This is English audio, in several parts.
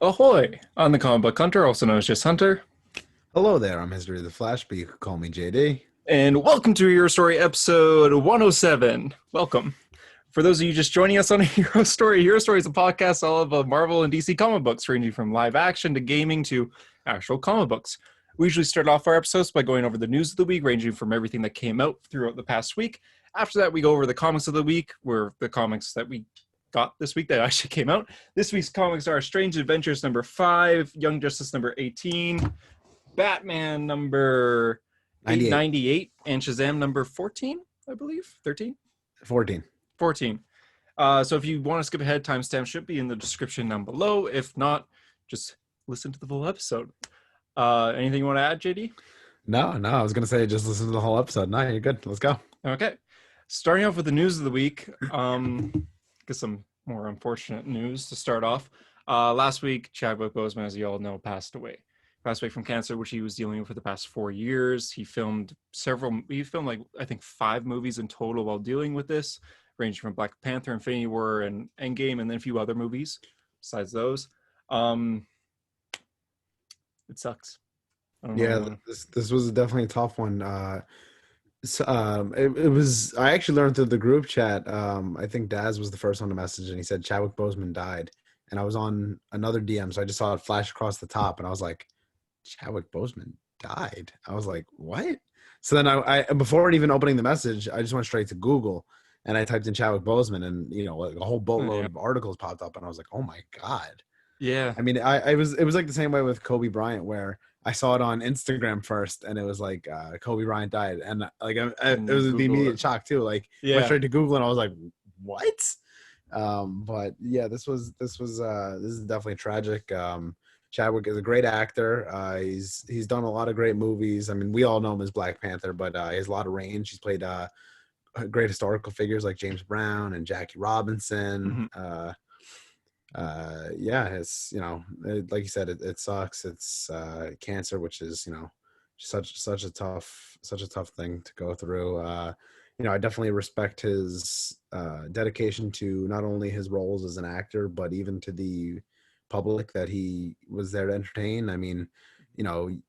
Ahoy! I'm the comic book hunter, also known as just Hunter, Hello there, I'm History of the Flash, but you could call me JD. and welcome to Hero Story episode 107. Welcome. For those of you just joining us on Hero Story is a podcast all of Marvel and DC comic books, ranging from live action to gaming to actual comic books. We usually start off our episodes by going over the news of the week, ranging from everything that came out throughout the past week. After that, we go over the comics of the week, where the comics that we got this week that actually came out. This week's comics are Strange Adventures number 5, Young Justice number 18, Batman number 98, 898, and Shazam number 14, I believe. 13? 14. 14. So if you want to skip ahead, timestamp should be in the description down below. If not, just listen to the full episode. Anything you want to add, JD? No, I was going to say just listen to the whole episode. No, you're good. Let's go. Okay. Starting off with the news of the week, get some more unfortunate news to start off. Last week, Chadwick Boseman, as you all know, passed away from cancer, which he was dealing with for the past 4 years. He filmed like, I think 5 movies in total while dealing with this, ranging from Black Panther, Infinity War, and Endgame, and then a few other movies besides those. It sucks. I don't Yeah, know. this was definitely a tough one. It was, I actually learned through the group chat. I think Daz was the first one to message, and he said Chadwick Boseman died. And I was on another DM, so I just saw it flash across the top, and I was like, Chadwick Boseman died. I was like, what? So then I before even opening the message, I just went straight to Google and I typed in Chadwick Boseman, and like a whole boatload of articles popped up, and I was like, oh my God. Yeah. I mean, it was like the same way with Kobe Bryant, where I saw it on Instagram first, and it was like Kobe Bryant died, and like it was the immediate shock too. Like, went straight to Google, and I was like, what? But yeah, this is definitely tragic. Chadwick is a great actor. He's done a lot of great movies. I mean, we all know him as Black Panther, but he has a lot of range. He's played great historical figures like James Brown and Jackie Robinson. Yeah, it's, like you said, it sucks. It's cancer, which is, such a tough thing to go through. I definitely respect his dedication to not only his roles as an actor, but even to the public that he was there to entertain. I mean, you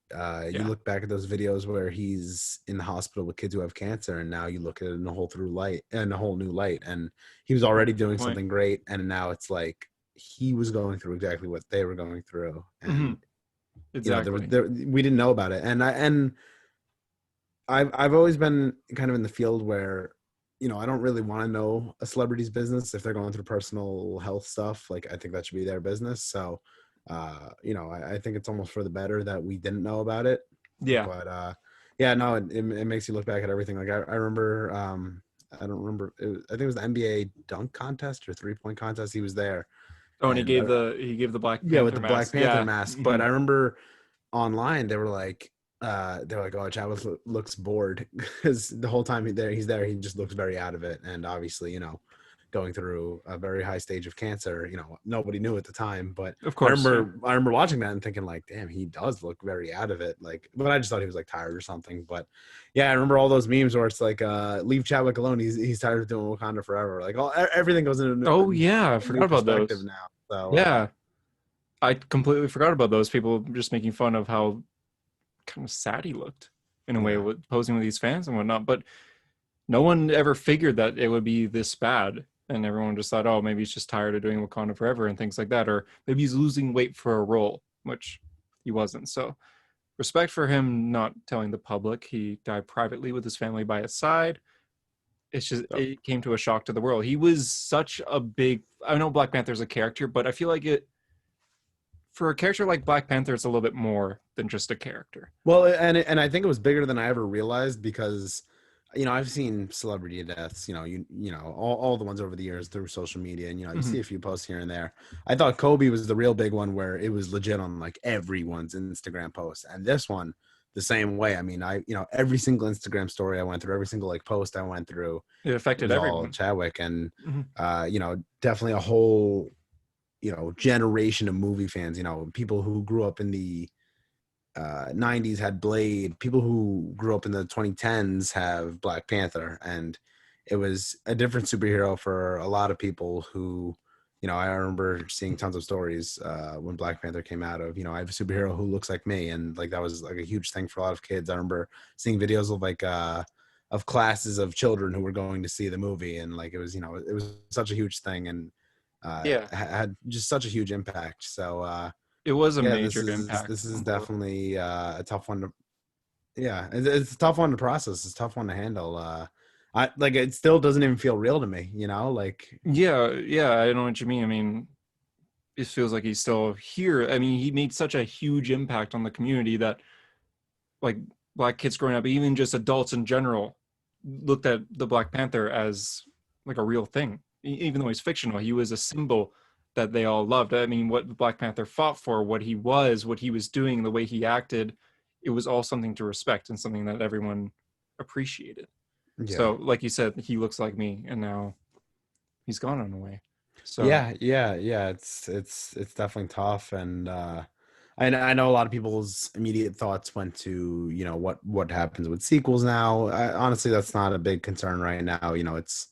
look back at those videos where he's in the hospital with kids who have cancer, and now you look at it in a whole new light. And he was already doing something great, and now it's like he was going through exactly what they were going through, and exactly. We didn't know about it. And I've always been kind of in the field where, I don't really want to know a celebrity's business if they're going through personal health stuff. Like, I think that should be their business. So, I think it's almost for the better that we didn't know about it. Yeah. But yeah, no, it makes you look back at everything. Like, I remember, I don't remember. I think it was the NBA dunk contest or 3-point contest. He was there. Oh, and he gave the Black Panther with the mask. Black Panther mask. But I remember online they were like, oh, Chadwick looks bored, because the whole time he's there, he just looks very out of it. And obviously, going through a very high stage of cancer, nobody knew at the time. But of course, I remember watching that and thinking like, damn, he does look very out of it. Like, but I just thought he was like tired or something. But yeah, I remember all those memes where it's like, leave Chadwick alone. He's tired of doing Wakanda forever. Like, everything goes into I forgot about those now. So yeah, I completely forgot about those people just making fun of how kind of sad he looked in a way, with posing with these fans and whatnot. But no one ever figured that it would be this bad, and everyone just thought, oh, maybe he's just tired of doing Wakanda Forever and things like that, or maybe he's losing weight for a role, which he wasn't. So respect for him not telling the public. He died privately with his family by his side. It's just, it came to a shock to the world. He was such a big, I know Black Panther's a character, but I feel like for a character like Black Panther, it's a little bit more than just a character. Well, and I think it was bigger than I ever realized, because, I've seen celebrity deaths, all the ones over the years through social media, and, you see a few posts here and there. I thought Kobe was the real big one, where it was legit on like everyone's Instagram post. And this one, the same way. I mean, every single Instagram story I went through, every single like post I went through, it affected everyone. Chadwick, and, definitely a whole, generation of movie fans, people who grew up in the 90s had Blade. People who grew up in the 2010s have Black Panther, and it was a different superhero for a lot of people who, I remember seeing tons of stories when Black Panther came out of, I have a superhero who looks like me, and like that was like a huge thing for a lot of kids. I remember seeing videos of like of classes of children who were going to see the movie, and like it was, it was such a huge thing, and Yeah, had just such a huge impact. So it was a yeah, major impact this is on both. definitely a tough one to, yeah, it's a tough one to process. It's a tough one to handle. I like it still doesn't even feel real to me, like Yeah, yeah, I know what you mean. I mean, it feels like he's still here. I mean, he made such a huge impact on the community that like black kids growing up, even just adults in general, looked at the Black Panther as like a real thing. Even though he's fictional, he was a symbol that they all loved. I mean, what the Black Panther fought for, what he was doing, the way he acted, it was all something to respect and something that everyone appreciated. yeah. So, like you said, he looks like me, and now he's gone in a way. So, Yeah. It's definitely tough, and I know a lot of people's immediate thoughts went to what happens with sequels now. Honestly, that's not a big concern right now. It's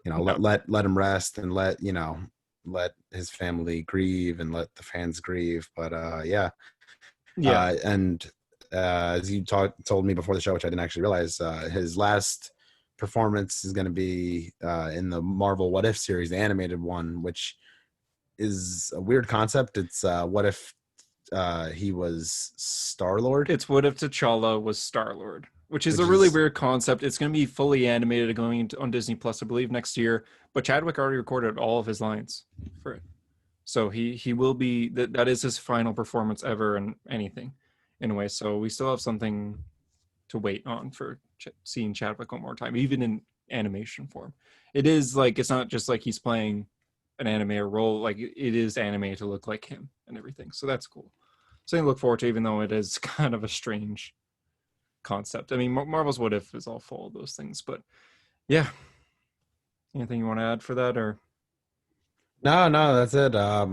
no, let him rest, and let his family grieve, and let the fans grieve. But yeah, yeah, and as you told me before the show, which I didn't actually realize, his last performance is going to be in the Marvel What If series, the animated one, which is a weird concept. It's what if he was Star Lord, it's what if T'Challa was Star Lord, which is a which really is weird concept. It's going to be fully animated going on Disney Plus, I believe, next year. But Chadwick already recorded all of his lines for it, so he will be that is his final performance ever in anything, in a way. So we still have something to wait on for seeing Chadwick one more time, even in animation form. It is like it's not just like he's playing an anime role; like it is anime to look like him and everything. So that's cool. Something to look forward to, even though it is kind of a strange concept. I mean, Marvel's What If is all full of those things, but yeah. Anything you want to add for that, or no, that's it. I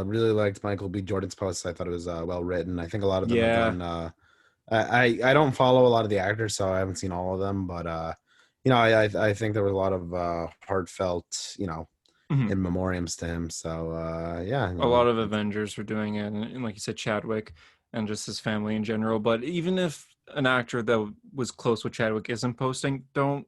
really liked Michael B. Jordan's post. I thought it was well written. I think a lot of them have yeah, done. I don't follow a lot of the actors, so I haven't seen all of them, but I think there were a lot of heartfelt, mm-hmm. in memoriams to him. So yeah, A lot of Avengers were doing it, and like you said, Chadwick and just his family in general. But even if an actor that was close with Chadwick isn't posting, don't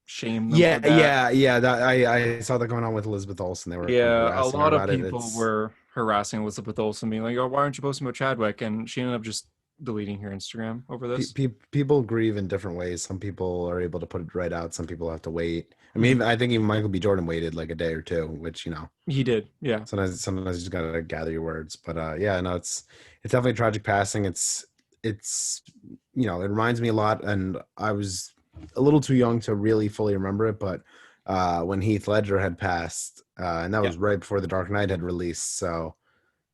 shame them for that. yeah. That I saw that going on with Elizabeth Olsen. They were kind of Yeah, a harassing her lot of about it. people It's were harassing Elizabeth Olsen, being like, "Oh, why aren't you posting about Chadwick?" And she ended up just deleting her Instagram over this. people grieve in different ways. Some people are able to put it right out. Some people have to wait. I mean, Mhm. I think even Michael B. Jordan waited like a day or two, which He did, yeah, sometimes you just gotta gather your words. But yeah, no, it's definitely a tragic passing. It's it reminds me a lot, and I was a little too young to really fully remember it, but when Heath Ledger had passed, and that yeah, was right before The Dark Knight had released, so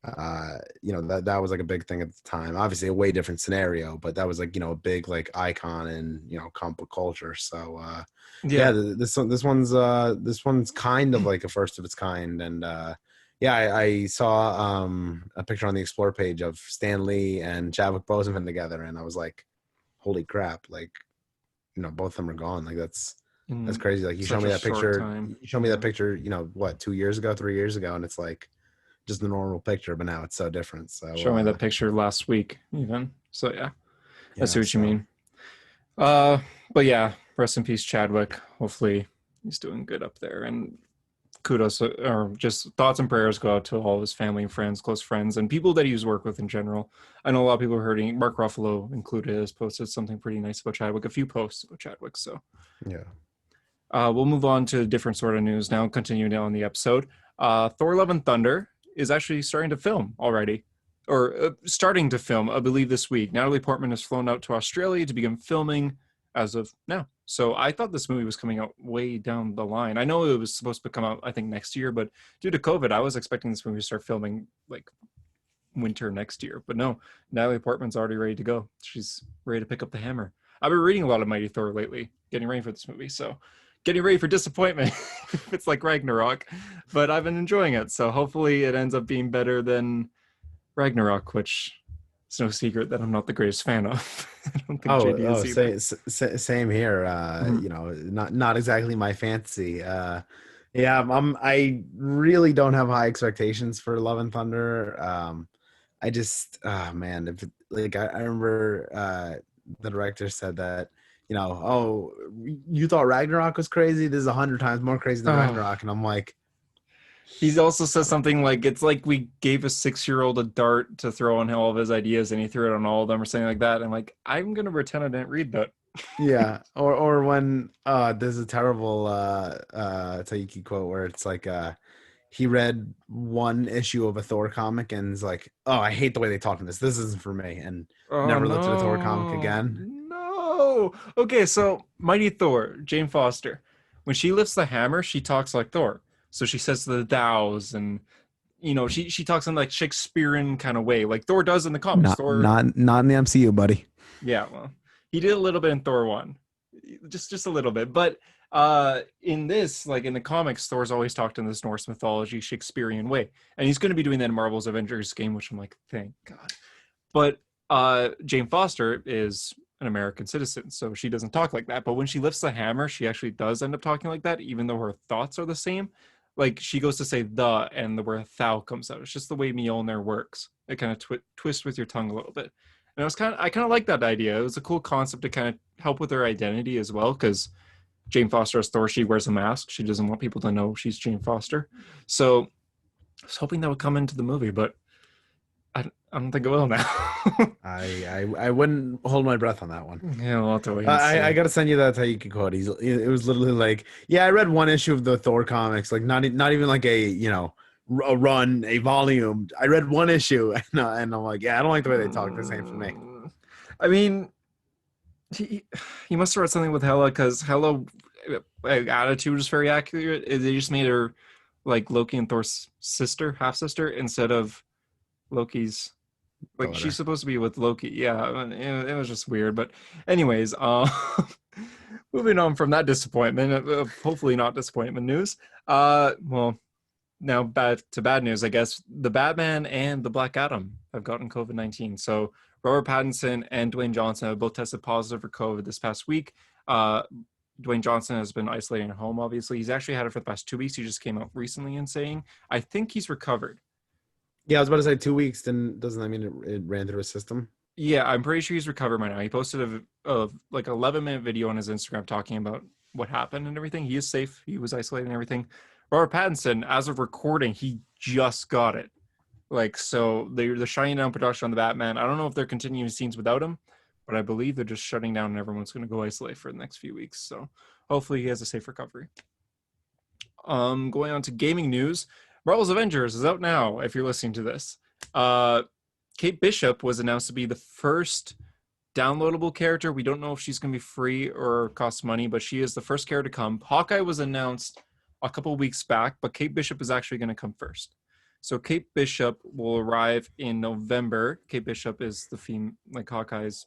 that was like a big thing at the time. Obviously a way different scenario, but that was like a big like icon in comic book culture. So yeah, yeah, this one's kind of like a first of its kind. And yeah, I saw a picture on the Explore page of Stan Lee and Chadwick Boseman together, and I was like, holy crap, like both of them are gone. Like that's in crazy. Like such a short time. you show me that Yeah. picture, what, 2 years ago, 3 years ago, and it's like just a normal picture, but now it's so different. So Showed me that picture last week, even. So yeah, I see yeah, what you so mean. Uh, but yeah, rest in peace, Chadwick. Hopefully, he's doing good up there. And kudos, or just thoughts and prayers go out to all his family and friends, close friends, and people that he's worked with in general. I know a lot of people are hurting. Mark Ruffalo included has posted something pretty nice about Chadwick, a few posts about Chadwick. So yeah. we'll move on to different sort of news now, continuing on the episode. Thor Love and Thunder is actually starting to film already, or starting to film, I believe, this week. Natalie Portman has flown out to Australia to begin filming as of now. So I thought this movie was coming out way down the line. I know it was supposed to come out, I think, next year, but due to COVID, I was expecting this movie to start filming like winter next year. But no, Natalie Portman's already ready to go. She's ready to pick up the hammer. I've been reading a lot of Mighty Thor lately, getting ready for this movie. So getting ready for disappointment if it's like Ragnarok. But I've been enjoying it. So hopefully it ends up being better than Ragnarok, which it's no secret that I'm not the greatest fan of. I don't think JD is either. Same here. Mhm. Not exactly my fantasy. Yeah, I really don't have high expectations for Love and Thunder. I just, man, if like I remember the director said that, oh, you thought Ragnarok was crazy. This is 100 times more crazy than Oh, Ragnarok, and I'm like, he also says shut up. something like it's like we gave a 6-year-old a dart to throw on all of his ideas and he threw it on all of them or something like that. I'm like, I'm gonna pretend I didn't read that. Yeah, or when there's a terrible Taiki quote where it's like he read one issue of a Thor comic and is like, "Oh, I hate the way they talk in this. This isn't for me," and Oh never looked at a Thor comic no, again. no. Okay, so Mighty Thor, Jane Foster, when she lifts the hammer, she talks like Thor. So she says the thous and she talks in like Shakespearean kind of way, like Thor does in the comics. Thor, Not in the MCU, buddy. yeah, well, he did a little bit in Thor 1. Just a little bit. But in this, like in the comics, Thor's always talked in this Norse mythology Shakespearean way. And he's going to be doing that in Marvel's Avengers game, which I'm like, thank God. But Jane Foster is an American citizen, so she doesn't talk like that. But when she lifts the hammer, she actually does end up talking like that, even though her thoughts are the same. Like she goes to say the, and the word thou comes out. It's just the way Mjolnir works. It kind of twists with your tongue a little bit. And I kind of like that idea. It was a cool concept to kind of help with her identity as well, because Jane Foster as Thor, she wears a mask. She doesn't want people to know she's Jane Foster. So I was hoping that would come into the movie, but I don't think it will now. I wouldn't hold my breath on that one. Yeah, we'll have to wait and I see. gotta send you that Taiki quote. It was literally like, yeah, I read one issue of the Thor comics, like not even like a run, a volume. I read one issue, and I'm like, yeah, I don't like the way they talk. This ain't for me. I mean, he, he must have read something with Hela because Hela attitude is very accurate. They just made her like Loki and Thor's sister, half sister, instead of Loki's. Like she's Daughter. supposed to be with Loki. Yeah, it was just weird. But anyways, moving on from that disappointment, hopefully not disappointment news. Well, now bad to bad news, I guess. The Batman and the Black Adam have gotten COVID-19. So Robert Pattinson and Dwayne Johnson have both tested positive for COVID this past week. Uh, Dwayne Johnson has been isolating at home, obviously. He's actually had it for the past 2 weeks. He just came out recently and saying, I think he's recovered. Yeah, I was about to say 2 weeks. Then doesn't that mean it ran through a system? Yeah, I'm pretty sure he's recovered by now. He posted a like 11-minute video on his Instagram talking about what happened and everything. He is safe. He was isolated and everything. Robert Pattinson, as of recording, he just got it. Like, so they're shutting down production on the Batman. I don't know if they're continuing scenes without him, but I believe they're just shutting down and everyone's going to go isolate for the next few weeks. So hopefully he has a safe recovery. Going on to gaming news, Marvel's Avengers is out now. If you're listening to this, uh, Kate Bishop was announced to be the first downloadable character. We don't know if she's going to be free or cost money, but she is the first character to come. Hawkeye was announced a couple weeks back, but Kate Bishop is actually going to come first. So Kate Bishop will arrive in November. Kate Bishop is the theme, like Hawkeye's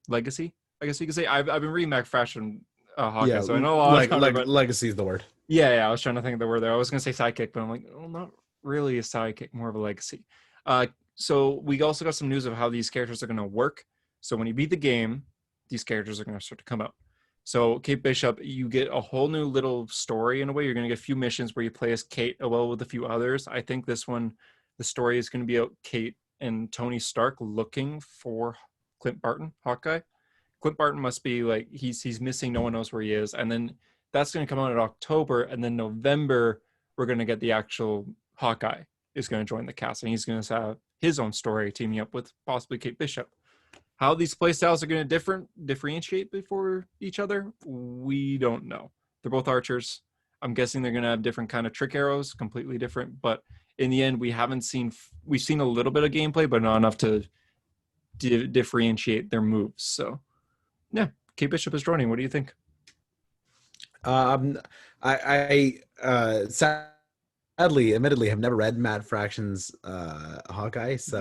legacy, I guess you could say. I've been reading Mac Fashion Hawkeye, Yeah, so I know a lot about her, but legacy is the word. yeah, I was trying to think of the word there. I was going to say sidekick, but I'm like, oh, not really a sidekick, more of a legacy. So we also got some news of how these characters are going to work. So when you beat the game, these characters are going to start to come out. So Kate Bishop, you get a whole new little story in a way. You're going to get a few missions where you play as Kate, well with a few others. I think this one, the story is going to be about Kate and Tony Stark looking for Clint Barton, Hawkeye. Clint Barton must be like he's missing. No one knows where he is, and then that's going to come out in October, and then November we're going to get the actual Hawkeye is going to join the cast, and he's going to have his own story teaming up with possibly Kate Bishop. How these playstyles are going to differentiate before each other, we don't know. They're both archers. I'm guessing they're going to have different kind of trick arrows, completely different. But in the end, we've seen a little bit of gameplay, but not enough to differentiate their moves. So yeah, Kate Bishop is joining. What do you think? Um, sadly, admittedly, have never read Matt Fraction's Hawkeye, so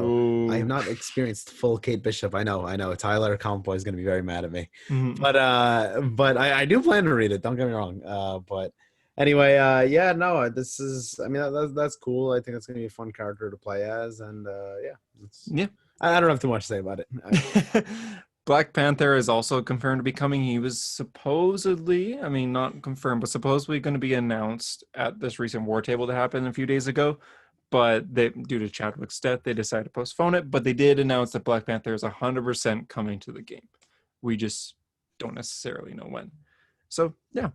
I have Boo. not experienced full Kate Bishop. I know. Tyler Comic Boy is going to be very mad at me, Mhm. but I do plan to read it. Don't get me wrong. But anyway, yeah, no, this is. I mean, that's cool. I think it's going to be a fun character to play as, and yeah, Yeah. I don't have too much to say about it. Black Panther is also confirmed to be coming. He was supposedly, I mean, not confirmed, but supposedly going to be announced at this recent war table that happened a few days ago. But they, due to Chadwick's death, they decided to postpone it. But they did announce that Black Panther is 100% coming to the game. We just don't necessarily know when. So yeah,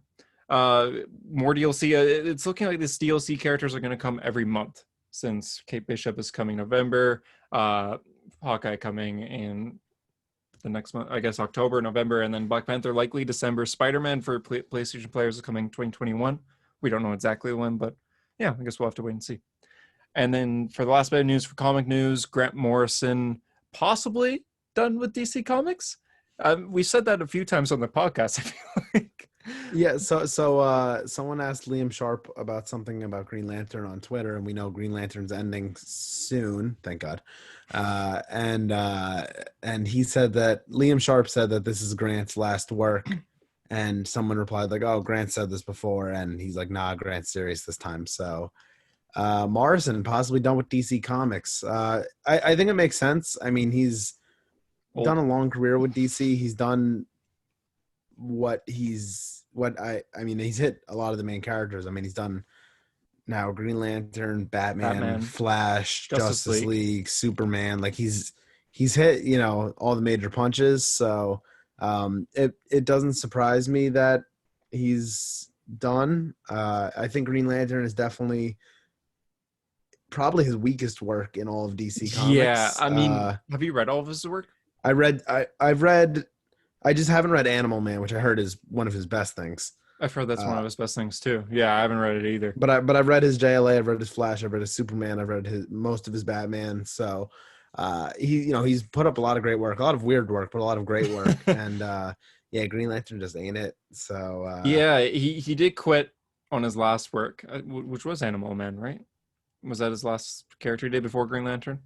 more DLC. It's looking like these DLC characters are going to come every month since Kate Bishop is coming November, Hawkeye coming in the next month, I guess October, November, and then Black Panther likely December. Spider-Man for PlayStation players is coming 2021. We don't know exactly when, but yeah, I guess we'll have to wait and see. And then for the last bit of news, for comic news, Grant Morrison possibly done with DC Comics. We said that a few times on the podcast. I feel like. Yeah, so someone asked Liam Sharp about something about Green Lantern on Twitter, and we know Green Lantern's ending soon, thank God. And he said that Liam Sharp said that this is Grant's last work, and someone replied like, "Oh, Grant said this before," and he's like, "Nah, Grant's serious this time." So Morrison possibly done with DC Comics. I think it makes sense. I mean, he's done a long career with DC. He's done I mean, he's hit a lot of the main characters. I mean, he's done now Green Lantern, Batman, Flash, Justice League, Superman. Like he's hit, you know, all the major punches. So it doesn't surprise me that he's done. I think Green Lantern is definitely probably his weakest work in all of DC Comics. Yeah, I mean, have you read all of his work? I've read. I just haven't read Animal Man, which I heard is one of his best things. I've heard that's one of his best things too. Yeah, I haven't read it either. But I've read his JLA, I've read his Flash, I've read his Superman, I've read most of his Batman. So he's put up a lot of great work, a lot of weird work, but a lot of great work. And yeah, Green Lantern just ain't it. So yeah, he did quit on his last work, which was Animal Man, right? Was that his last character he did before Green Lantern?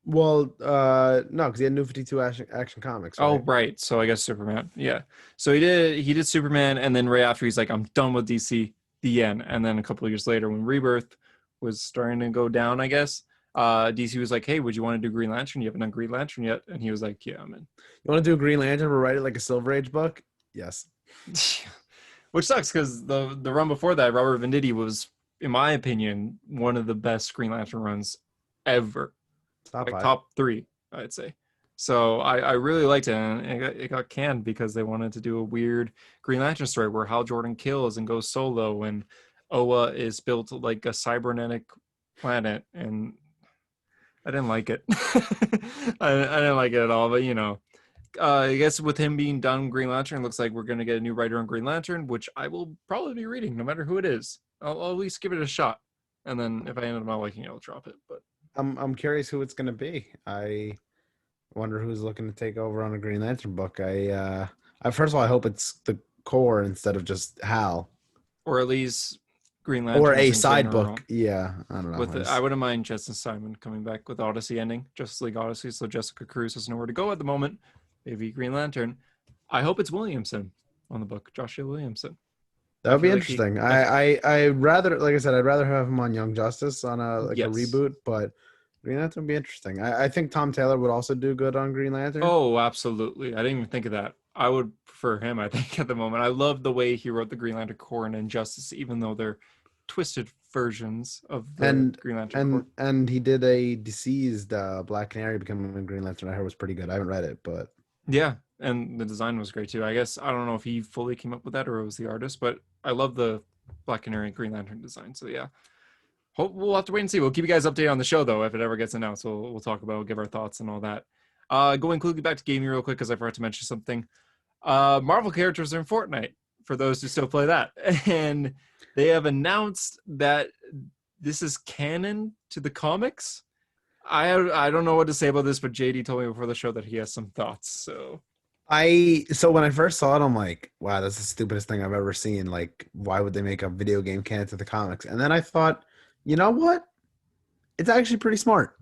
Well, no, because he had New 52 Action Comics. Right? Oh, right. So I guess Superman. Yeah. So he did Superman, and then right after he's like, I'm done with DC. The end. And then a couple of years later, when Rebirth was starting to go down, I guess DC was like, hey, would you want to do Green Lantern? You haven't done Green Lantern yet, and he was like, yeah, I'm in. You want to do Green Lantern? But write it like a Silver Age book? Yes. Which sucks because the run before that, Robert Venditti was, in my opinion, one of the best Green Lantern runs ever. Top 3, I'd say. So I really liked it, and it got canned because they wanted to do a weird Green Lantern story where Hal Jordan kills and goes solo, and Oa is built like a cybernetic planet, and I didn't like it. I didn't like it at all, but you know, I guess with him being done Green Lantern, it looks like we're going to get a new writer on Green Lantern, which I will probably be reading no matter who it is. I'll at least give it a shot, and then if I end up not liking it, I'll drop it. But I'm curious who it's going to be. I wonder who's looking to take over on a Green Lantern book. I first of all, I hope it's the core instead of just Hal, or at least Green Lantern, or a side book. Yeah, I don't know. I wouldn't mind Justin Simon coming back with Odyssey ending, Justice League Odyssey. So Jessica Cruz has nowhere to go at the moment. Maybe Green Lantern. I hope it's Williamson on the book, Joshua Williamson. That would be interesting. I rather, like I said, I'd rather have him on Young Justice on a reboot, but Green Lantern would be interesting. I think Tom Taylor would also do good on Green Lantern. Oh, absolutely. I didn't even think of that. I would prefer him, I think, at the moment. I love the way he wrote the Green Lantern Corps and Injustice, even though they're twisted versions of the Green Lantern Corps. And he did a deceased Black Canary becoming a Green Lantern. I heard was pretty good. I haven't read it, but yeah, and the design was great too. I guess I don't know if he fully came up with that or it was the artist, but I love the Black Canary and Green Lantern design. So yeah, we'll have to wait and see. We'll keep you guys updated on the show though. If it ever gets announced, we'll talk about, we'll give our thoughts and all that. Going quickly back to gaming real quick because I forgot to mention something. Marvel characters are in Fortnite for those who still play that, and they have announced that this is canon to the comics. I don't know what to say about this, but JD told me before the show that he has some thoughts. So when I first saw it, I'm like, wow, that's the stupidest thing I've ever seen. Like, why would they make a video game canon to the comics? And then I thought, you know what? It's actually pretty smart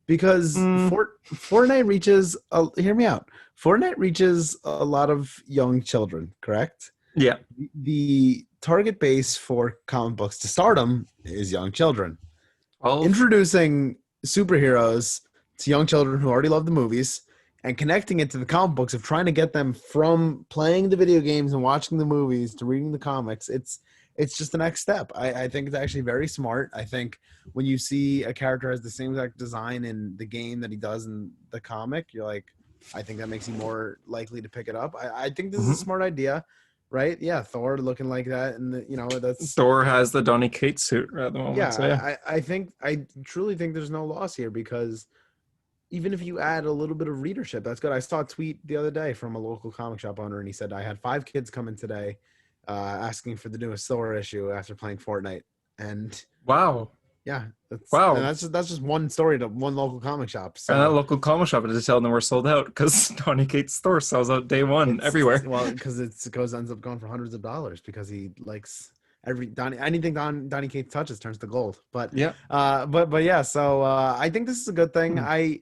because Fortnite reaches. Hear me out. Fortnite reaches a lot of young children. Correct? Yeah. The target base for comic books to stardom is young children. Oh. Introducing superheroes to young children who already love the movies and connecting it to the comic books, of trying to get them from playing the video games and watching the movies to reading the comics. It's just the next step. I think it's actually very smart. I think when you see a character has the same exact design in the game that he does in the comic, you're like, I think that makes you more likely to pick it up. I think this is a Mhm. smart idea, right? Yeah, Thor looking like that, and that's Thor has the Donny Cates suit at the moment, so yeah. yeah. I truly think there's no loss here, because even if you add a little bit of readership, that's good. I saw a tweet the other day from a local comic shop owner, and he said, I had 5 kids come in today asking for the newest Thor issue after playing Fortnite. And Wow. yeah, Wow. that's just one story to one local comic shop. And that So local comic shop is just telling them we're sold out because Donny Cates' store sells out day one everywhere. well, because ends up going for hundreds of dollars, because he likes anything Donny Cates touches turns to gold. But Yeah. but yeah, so I think this is a good thing. Hmm. I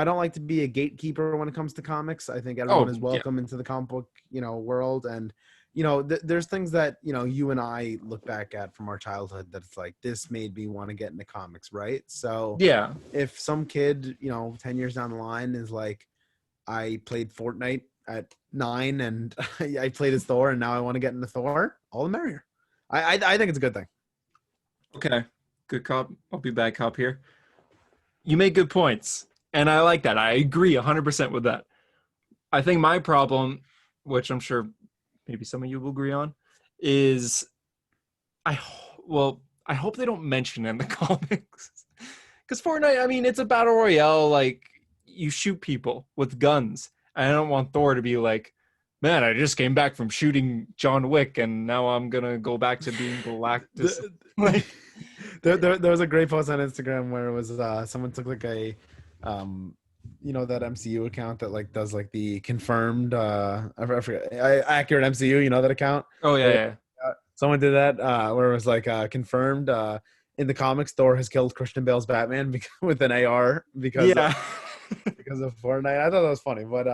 don't like to be a gatekeeper when it comes to comics. I think everyone Oh, is yeah. welcome into the comic book, world. And, there's things that, you and I look back at from our childhood that it's like, this made me want to get into comics, right? So Yeah. if some kid, 10 years down the line is like, I played Fortnite at 9 and I played as Thor, and now I want to get into Thor, all the merrier. I think it's a good thing. Okay. Good cop. I'll be bad cop here. You make good points. And I like that. I agree 100% with that. I think my problem, which I'm sure maybe some of you will agree on, is I hope they don't mention it in the comics. Because Fortnite, I mean, it's a battle royale. Like, you shoot people with guns. And I don't want Thor to be like, man, I just came back from shooting John Wick, and now I'm gonna go back to being Galactus. The- there was a great post on Instagram where it was someone took like a that MCU account that like does like the confirmed I forget, accurate MCU, that account. Oh yeah, yeah, Someone did that where it was like confirmed in the comics, Thor has killed Christian Bale's Batman with an AR yeah. because of Fortnite. I thought that was funny, but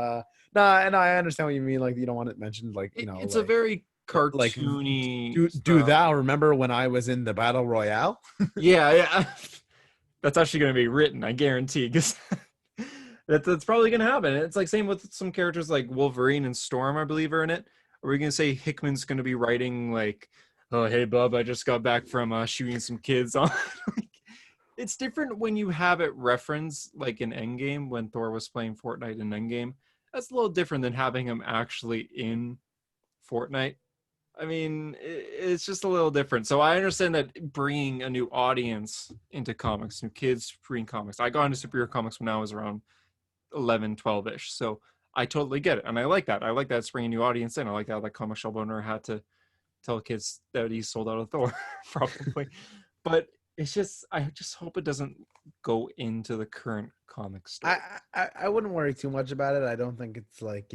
no, and I understand what you mean. Like, you don't want it mentioned, like, It's a very like cartoony do style. thou remember when I was in the battle royale? Yeah, yeah. That's actually going to be written, I guarantee, because that's probably going to happen. It's like same with some characters like Wolverine and Storm, I believe, are in it. Are we going to say Hickman's going to be writing like, "Oh, hey, bub, I just got back from shooting some kids on." Like, it's different when you have it reference like in Endgame when Thor was playing Fortnite in Endgame. That's a little different than having him actually in Fortnite. I mean, it's just a little different. So I understand that bringing a new audience into comics, new kids reading comics. I got into superhero comics when I was around 11, 12-ish. So I totally get it. And I like that. I like that it's bringing a new audience in. I like that the comic shop owner had to tell kids that he sold out of Thor, probably. But I just hope it doesn't go into the current comic story. I wouldn't worry too much about it. I don't think it's like,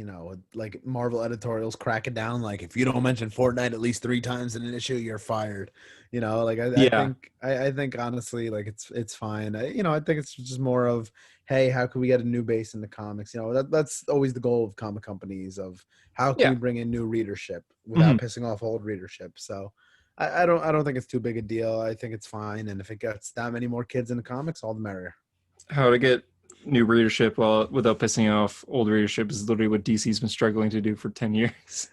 like Marvel editorials cracking down. Like, if you don't mention Fortnite at least 3 times in an issue, you're fired. Like Yeah. I think honestly, like it's fine. I think it's just more of, hey, how can we get a new base in the comics? That's always the goal of comic companies, of how can Yeah. we bring in new readership without Mhm. pissing off old readership. So I don't think it's too big a deal. I think it's fine. And if it gets that many more kids in the comics, all the merrier. How to get new readership without pissing off old readership is literally what DC's been struggling to do for 10 years.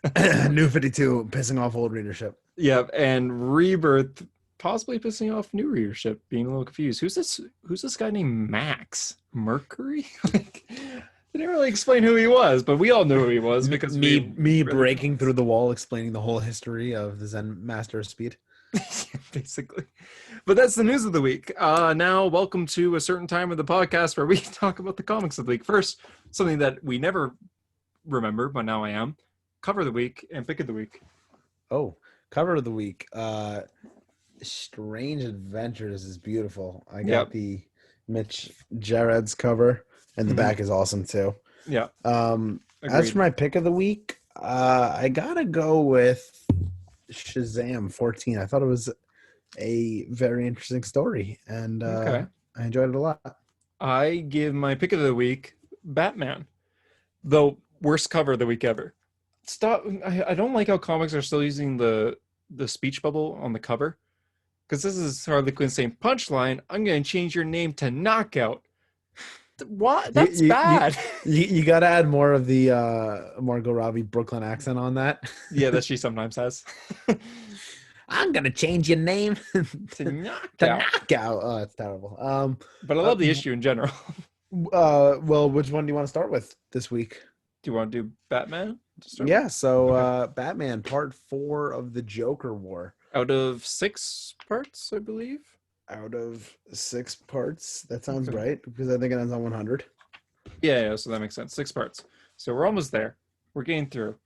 New 52, pissing off old readership. Yeah, and Rebirth possibly pissing off new readership, being a little confused. Who's this guy named Max Mercury? Like, they didn't really explain who he was, but we all knew who he was because we Me read the breaking through comics. the wall, explaining the whole history of the Zen Master of Speed. Basically. But that's the news of the week. Now, welcome to a certain time of the podcast where we talk about the comics of the week. First, something that we never remember, but now I am. Cover of the week and pick of the week. Oh, cover of the week. Strange Adventures is beautiful. I got Yep. the Mitch Jared's cover, and the Mhm. back is awesome too. Yeah. As for Agreed. my pick of the week, I gotta go with Shazam 14. I thought it was a very interesting story, and Okay. I enjoyed it a lot. I give my pick of the week Batman. The worst cover of the week ever. Stop. I don't like how comics are still using the speech bubble on the cover. Because this is Harley Quinn saying, "Punchline, I'm going to change your name to Knockout." What? You That's you you bad. you got to add more of the Margot Robbie Brooklyn accent on that. Yeah, that she sometimes has. I'm gonna change your name To knock to out. Knockout. Oh, it's terrible. But I love the issue in general. Well, which one do you want to start with this week? Do you want to do Batman to start with? Yeah, so Okay. Batman Part 4 of the Joker War. Out of 6 parts, I believe. Out of 6 parts, that sounds Okay. right because I think it ends on 100. Yeah, so that makes sense. 6 parts. So we're almost there. We're getting through.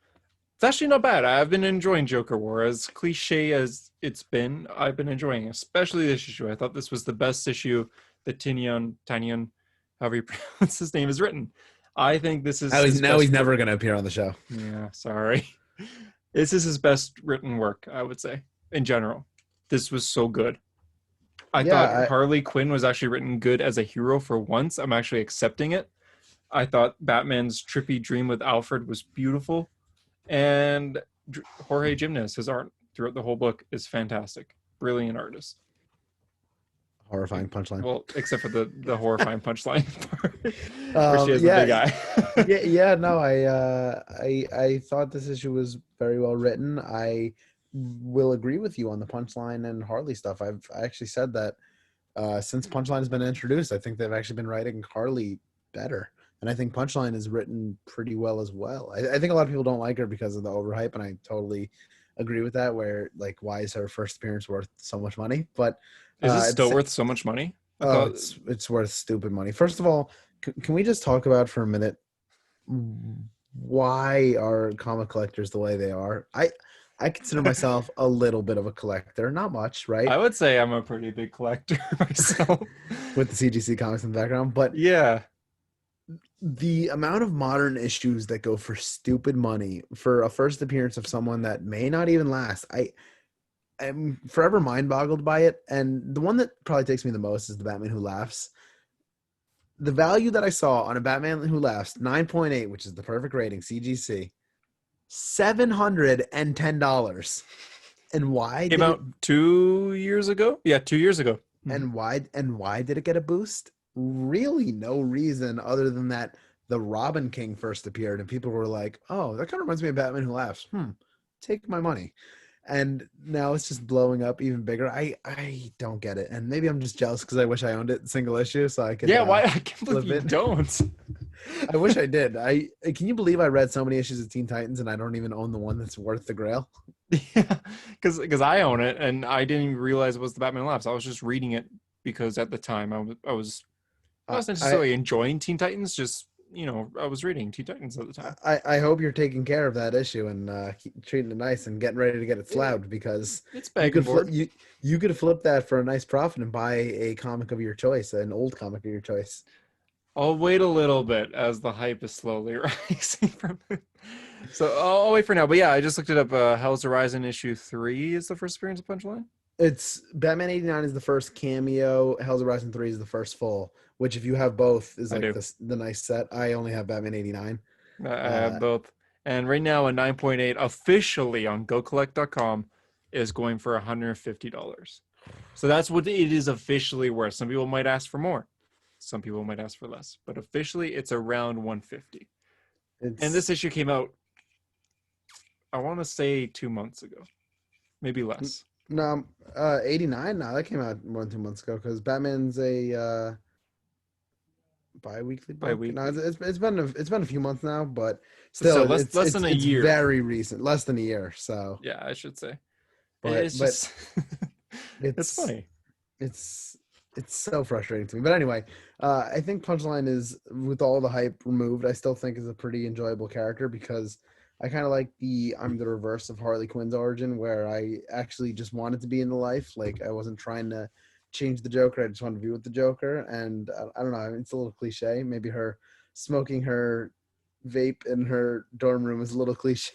It's actually not bad. I've been enjoying Joker War. As cliche as it's been, I've been enjoying it, especially this issue. I thought this was the best issue that Tinian, however you pronounce his name, is written. I think this is his Now he's best. never gonna appear on the show. Yeah, sorry. This is his best written work, I would say, in general. This was so good. I thought Yeah, Harley Quinn was actually written good as a hero for once. I'm actually accepting it. I thought Batman's trippy dream with Alfred was beautiful. And Jorge Jimenez, his art throughout the whole book is fantastic. Brilliant artist. horrifying punchline. Well, except for the horrifying punchline part, where she has the Yeah, big eye. yeah. No, I thought this issue was very well written. I will agree with you on the punchline and Harley stuff. I actually said that since Punchline has been introduced, I think they've actually been writing Harley better. And I think Punchline is written pretty well as well. I think a lot of people don't like her because of the overhype, and I totally agree with that. Where like, why is her first appearance worth so much money? But Is it at the still same, worth so much money? I oh, thought. it's worth stupid money. First of all, can we just talk about for a minute why are comic collectors the way they are? I consider myself a little bit of a collector, not much, right? I would say I'm a pretty big collector myself. With the CGC comics in the background, but Yeah, the amount of modern issues that go for stupid money for a first appearance of someone that may not even last, I'm forever mind boggled by it. And the one that probably takes me the most is the Batman Who Laughs. The value that I saw on a Batman Who Laughs 9.8, which is the perfect rating, CGC, $710. And why came did it out 2 years ago. Yeah, 2 years ago. and why did it get a boost? Really no reason other than that the Robin King first appeared and people were like, "Oh, that kind of reminds me of Batman Who Laughs. Take my money." And now it's just blowing up even bigger. I don't get it. And maybe I'm just jealous because I wish I owned it single issue so I could Yeah, why? I can't believe flip you it. don't. I wish I did. I Can you believe I read so many issues of Teen Titans and I don't even own the one that's worth the grail? Yeah, because I own it and I didn't even realize it was the Batman Labs. I was just reading it because at the time I was I not necessarily enjoying Teen Titans. Just I was reading Teen Titans at the time. I hope you're taking care of that issue and keep treating it nice and getting ready to get it slabbed because It's you bag and could flip board. you could flip that for a nice profit and buy a comic of your choice, an old comic of your choice. I'll wait a little bit as the hype is slowly rising from it. So I'll wait for now. But yeah, I just looked it up. Hell's Horizon issue 3 is the first appearance of Punchline. It's Batman 89 is the first cameo, Hell's Horizon 3 is the first full, which if you have both is I like do. the nice set. I only have Batman 89. I have Uh both. And right now, a 9.8 officially on GoCollect.com is going for $150. So that's what it is officially worth. Some people might ask for more. Some people might ask for less. But officially, it's around 150. And it's this issue came out, I want to say 2 months ago. Maybe less. no 89. No, that came out more than 2 months ago because Batman's a bi-weekly book. No, Bi-weekly. it's been a few months now, but So still, less than a it's year. very recent, less than a year. So, Yeah, I should say. but It's just it's it's funny. it's it's so frustrating to me. But anyway, I think Punchline is with all the hype removed. I still think is a pretty enjoyable character because I kind of like I'm the reverse of Harley Quinn's origin, where I actually just wanted to be in the life. Like I wasn't trying to change the Joker. I just wanted to be with the Joker. And I don't know. It's a little cliche. Maybe her smoking her vape in her dorm room is a little cliche,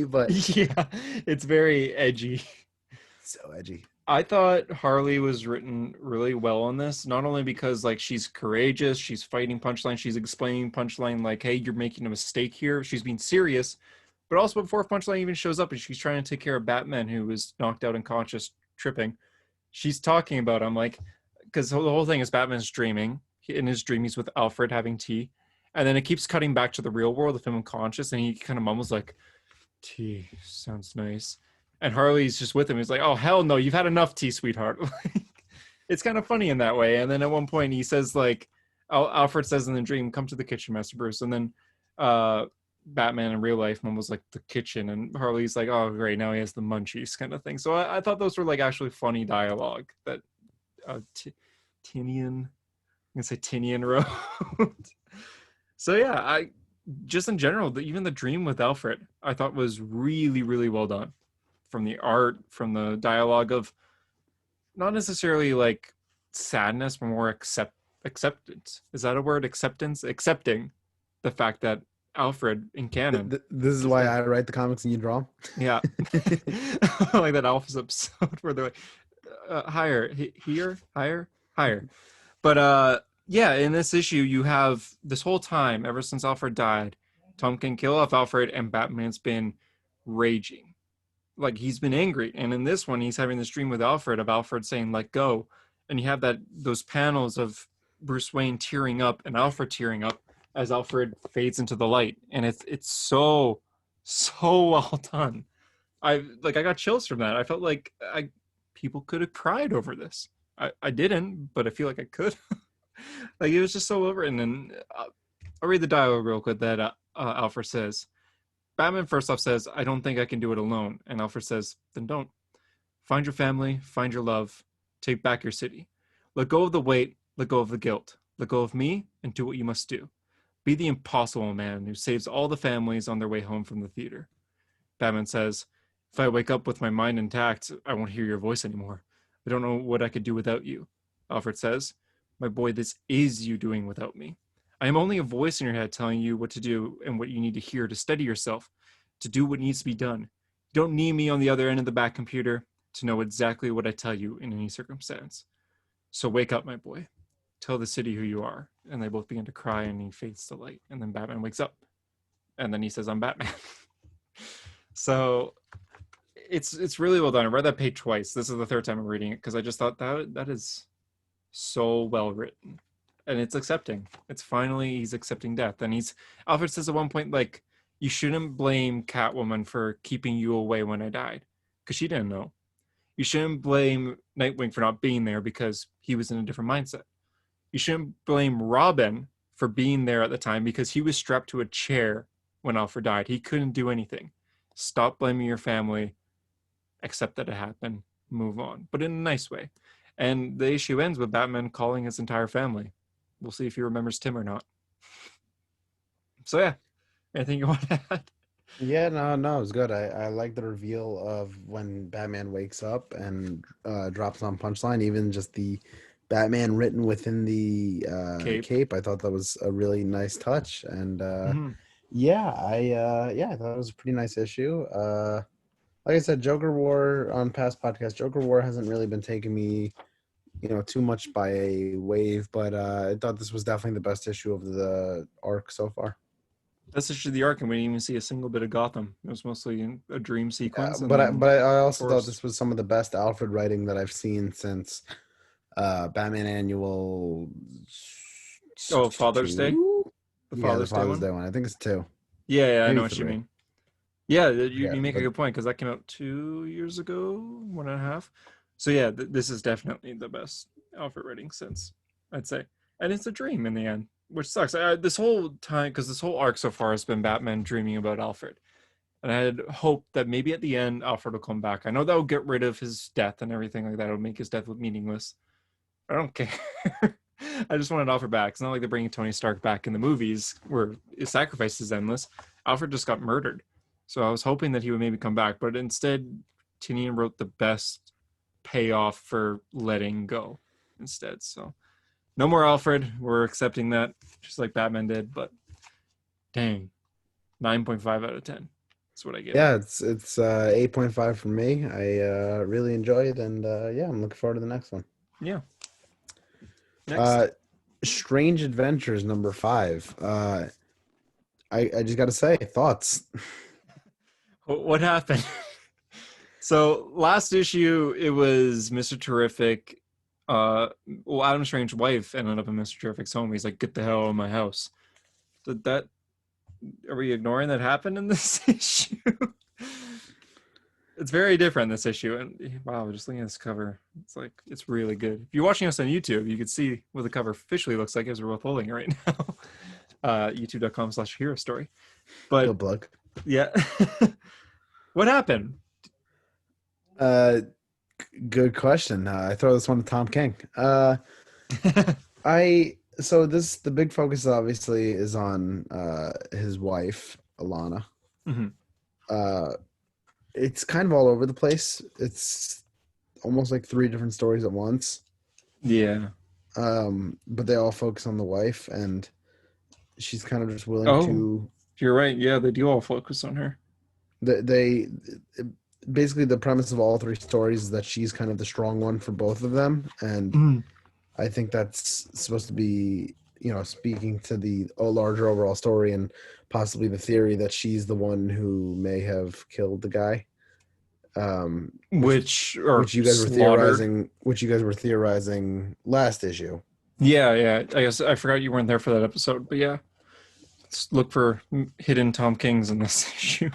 but Yeah, it's very edgy. so edgy. I thought Harley was written really well on this, not only because like she's courageous, she's fighting Punchline, she's explaining Punchline like, hey, you're making a mistake here. She's being serious, but also before Punchline even shows up and she's trying to take care of Batman who was knocked out unconscious tripping. She's talking about him like because the whole thing is Batman's dreaming. in his dream he's with Alfred having tea, and then it keeps cutting back to the real world of him unconscious, and he kind of mumbles like, "Tea sounds nice," and Harley's just with him. He's like, "Oh hell no, you've had enough tea, sweetheart." It's kind of funny in that way. And then at one point he says like, Alfred says in the dream, "Come to the kitchen, Master Bruce," and then Batman in real life mumbles like the kitchen, and Harley's like, "Oh great, now he has the munchies," kind of thing. So I thought those were like actually funny dialogue that Tinian, I'm gonna say Tinian wrote. So yeah, I just in general, even the dream with Alfred, I thought was really, really well done. From the art, from the dialogue of not necessarily like sadness, but more acceptance. Is that a word? Acceptance? Accepting the fact that Alfred in canon. This is why I write the comics and you draw. Yeah. Like that Alphas episode where they're like, higher, here, higher, higher. But yeah, in this issue, you have this whole time, ever since Alfred died, Tom can kill off Alfred, and Batman's been raging. Like, he's been angry. And in this one, he's having this dream with Alfred of Alfred saying, "Let go." And you have those panels of Bruce Wayne tearing up and Alfred tearing up as Alfred fades into the light. And it's so well done. I got chills from that. I felt like people could have cried over this. I didn't, but I feel like I could. Like, it was just so well written. And I'll read the dialogue real quick that Alfred says. Batman first off says, "I don't think I can do it alone." And Alfred says, "Then don't. Find your family, find your love, take back your city. Let go of the weight, let go of the guilt. Let go of me and do what you must do. Be the impossible man who saves all the families on their way home from the theater." Batman says, "If I wake up with my mind intact, I won't hear your voice anymore. I don't know what I could do without you." Alfred says, "My boy, this is you doing without me. I am only a voice in your head telling you what to do and what you need to hear to steady yourself, to do what needs to be done. You don't need me on the other end of the back computer to know exactly what I tell you in any circumstance. So wake up, my boy. Tell the city who you are." And they both begin to cry, and he fades to light. And then Batman wakes up. And then he says, "I'm Batman." So it's really well done. I read that page twice. This is the third time I'm reading it because I just thought that is so well written. And it's accepting. It's finally, he's accepting death. And Alfred says at one point, like, "You shouldn't blame Catwoman for keeping you away when I died, because she didn't know. You shouldn't blame Nightwing for not being there because he was in a different mindset. You shouldn't blame Robin for being there at the time because he was strapped to a chair when Alfred died. He couldn't do anything. Stop blaming your family. Accept that it happened. Move on." But in a nice way. And the issue ends with Batman calling his entire family. We'll see if he remembers Tim or not. So yeah, anything you want to add? Yeah, no, it was good. I like the reveal of when Batman wakes up and drops on Punchline, even just the Batman written within the Cape. cape. I thought that was a really nice touch. And Mm-hmm. I thought it was a pretty nice issue. Like I said, Joker War on past podcasts, Joker War hasn't really been taking me too much by a wave, but I thought this was definitely the best issue of the arc so far. That's actually the arc, and we didn't even see a single bit of Gotham. It was mostly a dream sequence. And But then I also thought Forest. this was some of the best Alfred writing that I've seen since Batman Annual Father's Day? 2. The Yeah, the Father's Day Father's one? Day one. I think it's 2, Yeah, I know maybe what you 3. mean. Yeah, Yeah, you make a but good point because that came out 2 years ago, 1.5. So yeah, this is definitely the best Alfred writing since, I'd say. And it's a dream in the end, which sucks. This whole time, because this whole arc so far has been Batman dreaming about Alfred. And I had hoped that maybe at the end, Alfred will come back. I know that will get rid of his death and everything like that. It'll make his death look meaningless. I don't care. I just wanted Alfred back. It's not like they're bringing Tony Stark back in the movies where his sacrifice is endless. Alfred just got murdered. So I was hoping that he would maybe come back. But instead, Tinian wrote the best payoff for letting go instead. So no more Alfred. We're accepting that, just like Batman did. But dang, 9.5 out of 10. That's what I give yeah, it. it's 8.5 for me. I really enjoyed it, and I'm looking forward to the next one. Yeah. Next. Uh, Strange Adventures number 5. I just got to say, thoughts. What happened? So last issue, it was Mr. Terrific Uh, well, Adam Strange's wife ended up in Mr. Terrific's home. He's like, "Get the hell out of my house." Did that? Are we ignoring that happened in this issue? It's very different this issue, and wow, just looking at this cover, it's like it's really good. If you're watching us on YouTube, you can see what the cover officially looks like as we're both holding it right now. YouTube.com/hero story. But Good plug. yeah, what happened? Uh, Good question. I throw this one to Tom King. The big focus obviously is on his wife Alana. Mhm. Uh, it's kind of all over the place. It's almost like three different stories at once. Yeah. But they all focus on the wife, and she's kind of just willing Oh, to. you're right. Yeah, they do all focus on her. They basically the premise of all three stories is that she's kind of the strong one for both of them, and Mhm. I think that's supposed to be, speaking to the larger overall story and possibly the theory that she's the one who may have killed the guy. Which Which or which you guys were slaughtered. theorizing last issue. Yeah, yeah. I guess I forgot you weren't there for that episode, but yeah, let's look for hidden Tom Kings in this issue.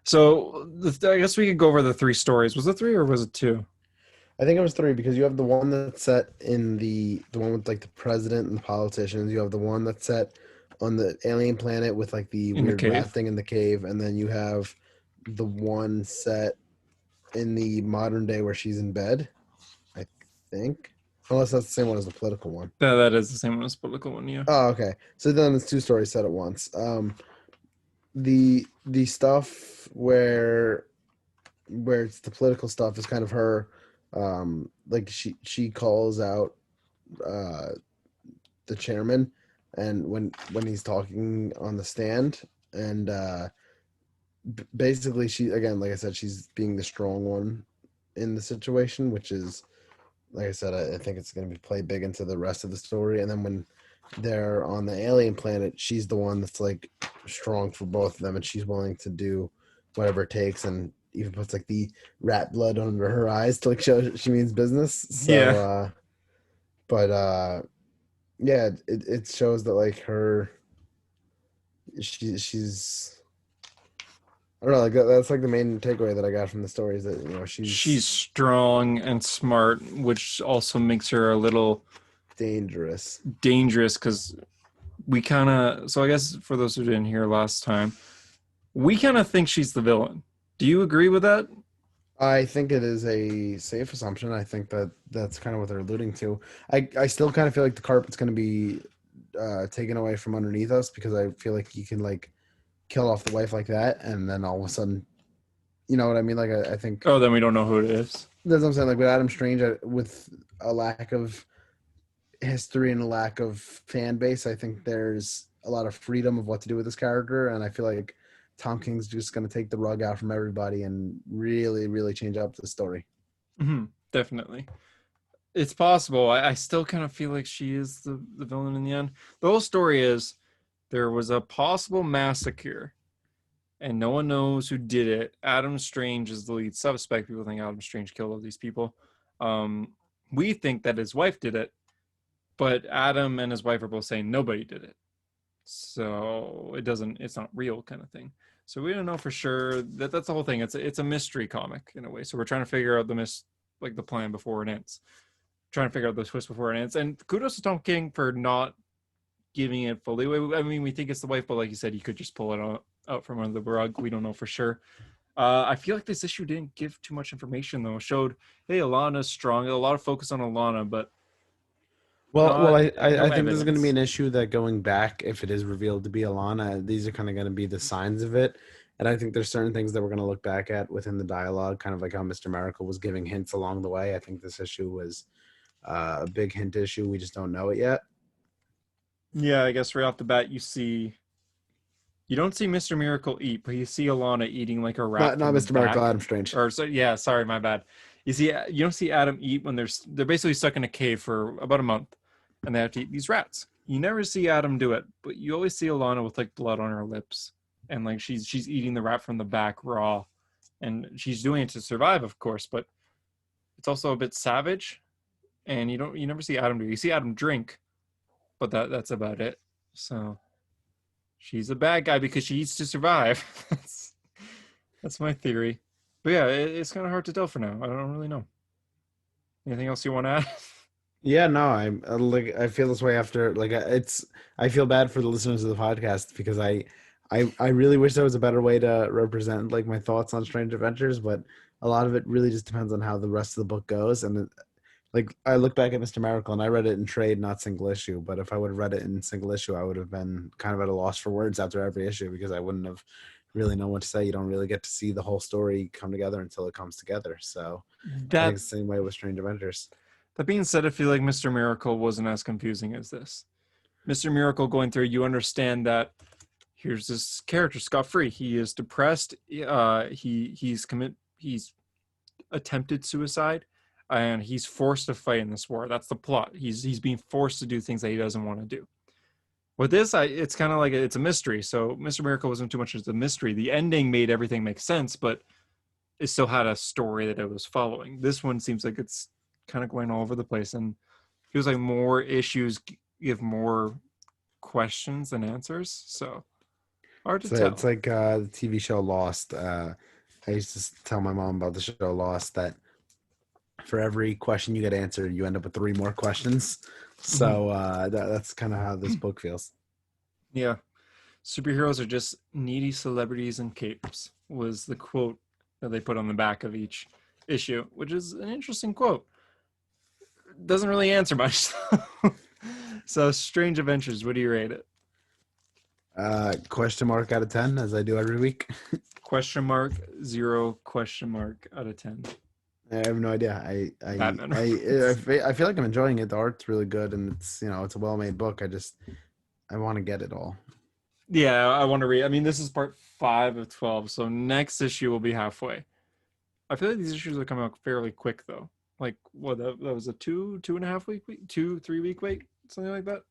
So I guess we could go over the three stories. Was it three or was it two? I think it was three because you have the one that's set in the one with like the president and the politicians. You have the one that's set on the alien planet with like the In the weird rat cave. thing in the cave, and then you have the one set in the modern day where she's in bed, I think. Unless that's the same one as the political one. That is the same one as the political one, yeah. Oh, okay. So then it's two stories set at once. The stuff where it's the political stuff is kind of her, like she calls out uh the chairman, and when he's talking on the stand, and basically she, again, like I said, she's being the strong one in the situation, which is, like I said, I think it's going to be played big into the rest of the story. And then when they're on the alien planet, she's the one that's like strong for both of them, and she's willing to do whatever it takes, and even puts like the rat blood under her eyes to like show she means business. So, Yeah. but yeah, it shows that like she's, I don't know, like that's like the main takeaway that I got from the story is that She's she's strong and smart, which also makes her a little dangerous. dangerous because we kind of. So I guess for those who didn't hear last time, we kind of think she's the villain. Do you agree with that? I think it is a safe assumption. I think that that's kind of what they're alluding to. I still kind of feel like the carpet's going to be taken away from underneath us, because I feel like you can like kill off the wife like that, and then all of a sudden, you know what I mean? Like I think Oh, then we don't know who it is. that's what I'm saying. Like with Adam Strange, with a lack of history and a lack of fan base, I think there's a lot of freedom of what to do with this character, and I feel like Tom King's just going to take the rug out from everybody and really, really change up the story. Definitely. It's possible. I still kind of feel like she is the villain in the end. The whole story is there was a possible massacre and no one knows who did it. Adam Strange is the lead suspect. People think Adam Strange killed all these people. Um, we think that his wife did it, but Adam and his wife are both saying nobody did it. So it's not real kind of thing. So we don't know for sure. That's the whole thing. It's a mystery comic in a way. So we're trying to figure out like the plan before it ends. Trying to figure out the twist before it ends. And kudos to Tom King for not giving it fully away. I mean, we think it's the wife, but like you said, he could just pull it out from under the rug. We don't know for sure. I feel like this issue didn't give too much information though. It showed, hey, Alana's strong. A lot of focus on Alana, but Well, not I no think this is going to be evidence. an issue that going back, if it is revealed to be Alana, these are kind of going to be the signs of it. And I think there's certain things that we're going to look back at within the dialogue, kind of like how Mr. Miracle was giving hints along the way. I think this issue was a big hint issue. We just don't know it yet. Yeah, I guess right off the bat, you don't see Mr. Miracle eat, but you see Alana eating like a rat Not from the Mr. Miracle, back. Adam Strange. Or so yeah, sorry, my bad. You don't see Adam eat when they're basically stuck in a cave for about a month, and they have to eat these rats. You never see Adam do it, but you always see Alana with like blood on her lips, and like she's eating the rat from the back raw, and she's doing it to survive, of course, but it's also a bit savage. and you never see Adam do. You see Adam drink, but that's about it. So she's a bad guy because she eats to survive. That's my theory. But yeah, it's kind of hard to tell for now. I don't really know. Anything else you want to add? Yeah, no, I'm like I feel this way after like it's I feel bad for the listeners of the podcast because I really wish there was a better way to represent like my thoughts on Strange Adventures, but a lot of it really just depends on how the rest of the book goes. And like I look back at Mr. Miracle and I read it in trade, not single issue. But if I would have read it in single issue, I would have been kind of at a loss for words after every issue because I wouldn't have really known what to say. You don't really get to see the whole story come together until it comes together. So I think That it's the same way with Strange Adventures. that being said, I feel like Mr. Miracle wasn't as confusing as this. Mr. Miracle going through, you understand that here's this character Scott Free. He is depressed. He's attempted suicide, and he's forced to fight in this war. That's the plot. He's being forced to do things that he doesn't want to do. With this, it's kind of like it's a mystery. So Mr. Miracle wasn't too much as a mystery. The ending made everything make sense, but it still had a story that it was following. This one seems like it's kind of going all over the place, and feels like more issues give more questions than answers. So hard to So it's tell. like the TV show Lost. I used to tell my mom about the show Lost that for every question you get answered, you end up with three more questions. Mhm. So that's kind of how this book feels. Yeah. Superheroes are just needy celebrities in capes, was the quote that they put on the back of each issue, which is an interesting quote. Doesn't really answer much. So, Strange Adventures, what do you rate it? Question mark out of 10, as I do every week. Question mark, 0 question mark out of 10. I have no idea. Batman. I feel like I'm enjoying it. The art's really good, and it's a well-made book. I want to get it all. Yeah, I want to read. I mean, this is part 5 of 12, so next issue will be halfway. I feel like these issues are coming out fairly quick, though. Like, what, that was a 2.5 week, 2, 3 week wait, something like that.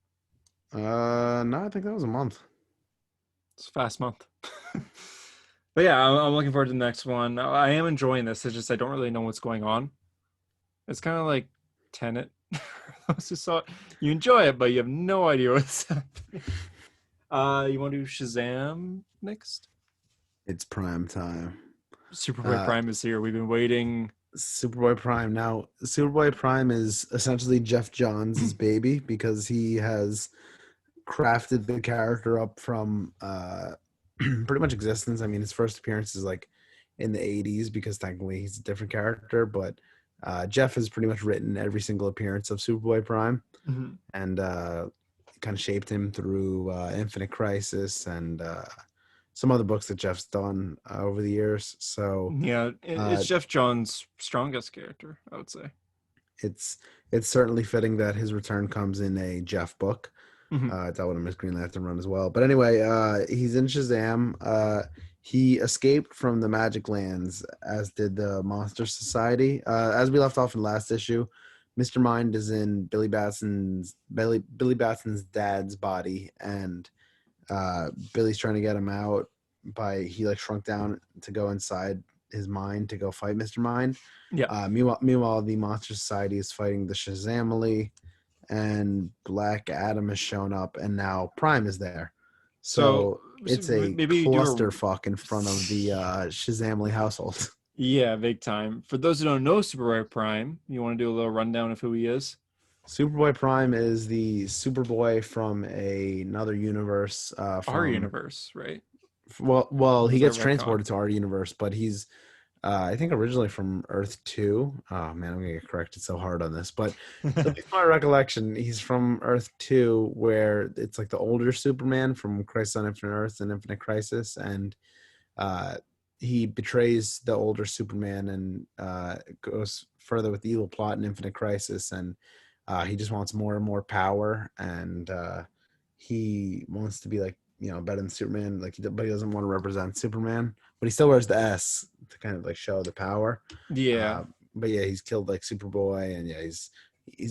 No, I think that was a month. It's a fast month. But yeah, I'm looking forward to the next one. I am enjoying this. It's just I don't really know what's going on. It's kind of like Tenet. Those who saw it, you enjoy it, but you have no idea what's happening. You want to do Shazam next? It's prime time. Superboy Uh, Prime is here. We've been waiting. Superboy Prime. Now, Superboy Prime is essentially Jeff Johns' baby because he has crafted the character up from pretty much existence. I mean, his first appearance is like in the 80s because technically he's a different character, but Jeff has pretty much written every single appearance of Superboy Prime Mhm. and kind of shaped him through Infinite Crisis and some other books that Jeff's done over the years. So Yeah, uh, it's Jeff John's strongest character, I would say. it's it's certainly fitting that his return comes in a Jeff book. Mhm. That would have missed Green Lantern run as well. But anyway, he's in Shazam. He escaped from the Magic Lands, as did the Monster Society. As we left off in last issue, Mr. Mind is in Billy Batson's dad's body, and Billy's trying to get him out by he like shrunk down to go inside his mind to go fight Mr. Mind. Yeah. Meanwhile, the Monster Society is fighting the Shazamily, and Black Adam has shown up, and now Prime is there. So So it's a maybe you do clusterfuck in front of the a Shazamily household. yeah, big time. For those who don't know Superboy Prime, you want to do a little rundown of who he is? Superboy Prime is the Superboy from another universe. Our From universe, right? well, he Was that gets retcon? transported to our universe, but he's I think originally from Earth 2. Oh man, I'm gonna get corrected so hard on this, but at least my recollection, he's from Earth 2, where it's like the older Superman from Crisis on Infinite Earths and Infinite Crisis, and uh, he betrays the older Superman and goes further with the evil plot in Infinite Crisis, and he just wants more and more power, and he wants to be like better than Superman, but he doesn't want to represent Superman, but he still wears the S to kind of like show the power. Yeah, Uh, but yeah, he's killed like Superboy, and yeah, he's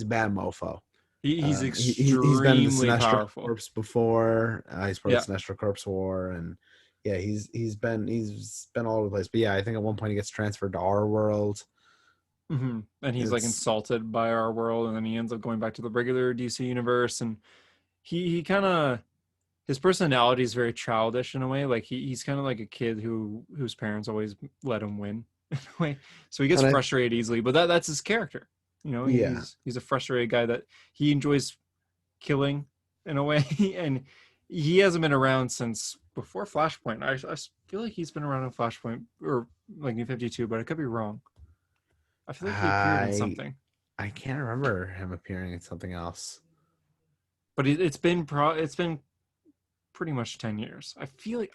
a bad mofo. he's He's been in the extremely Sinestro powerful. Corps before. He's part Yeah, of the Sinestro Corps War, and yeah, he's been all over the place. But yeah, I think at one point he gets transferred to our world. And he's like It's insulted by our world, and then he ends up going back to the regular DC universe, and he kind of his personality is very childish in a way. Like he's kind of like a kid whose parents always let him win in a way. So he gets and I frustrated easily, but that's his character. yeah. He's a frustrated guy that he enjoys killing in a way, and he hasn't been around since before Flashpoint. I feel like he's been around in Flashpoint or like New 52, but I could be wrong. I feel like he appeared in I something, I can't remember him appearing in something else. but it's been pretty much 10 years. I feel like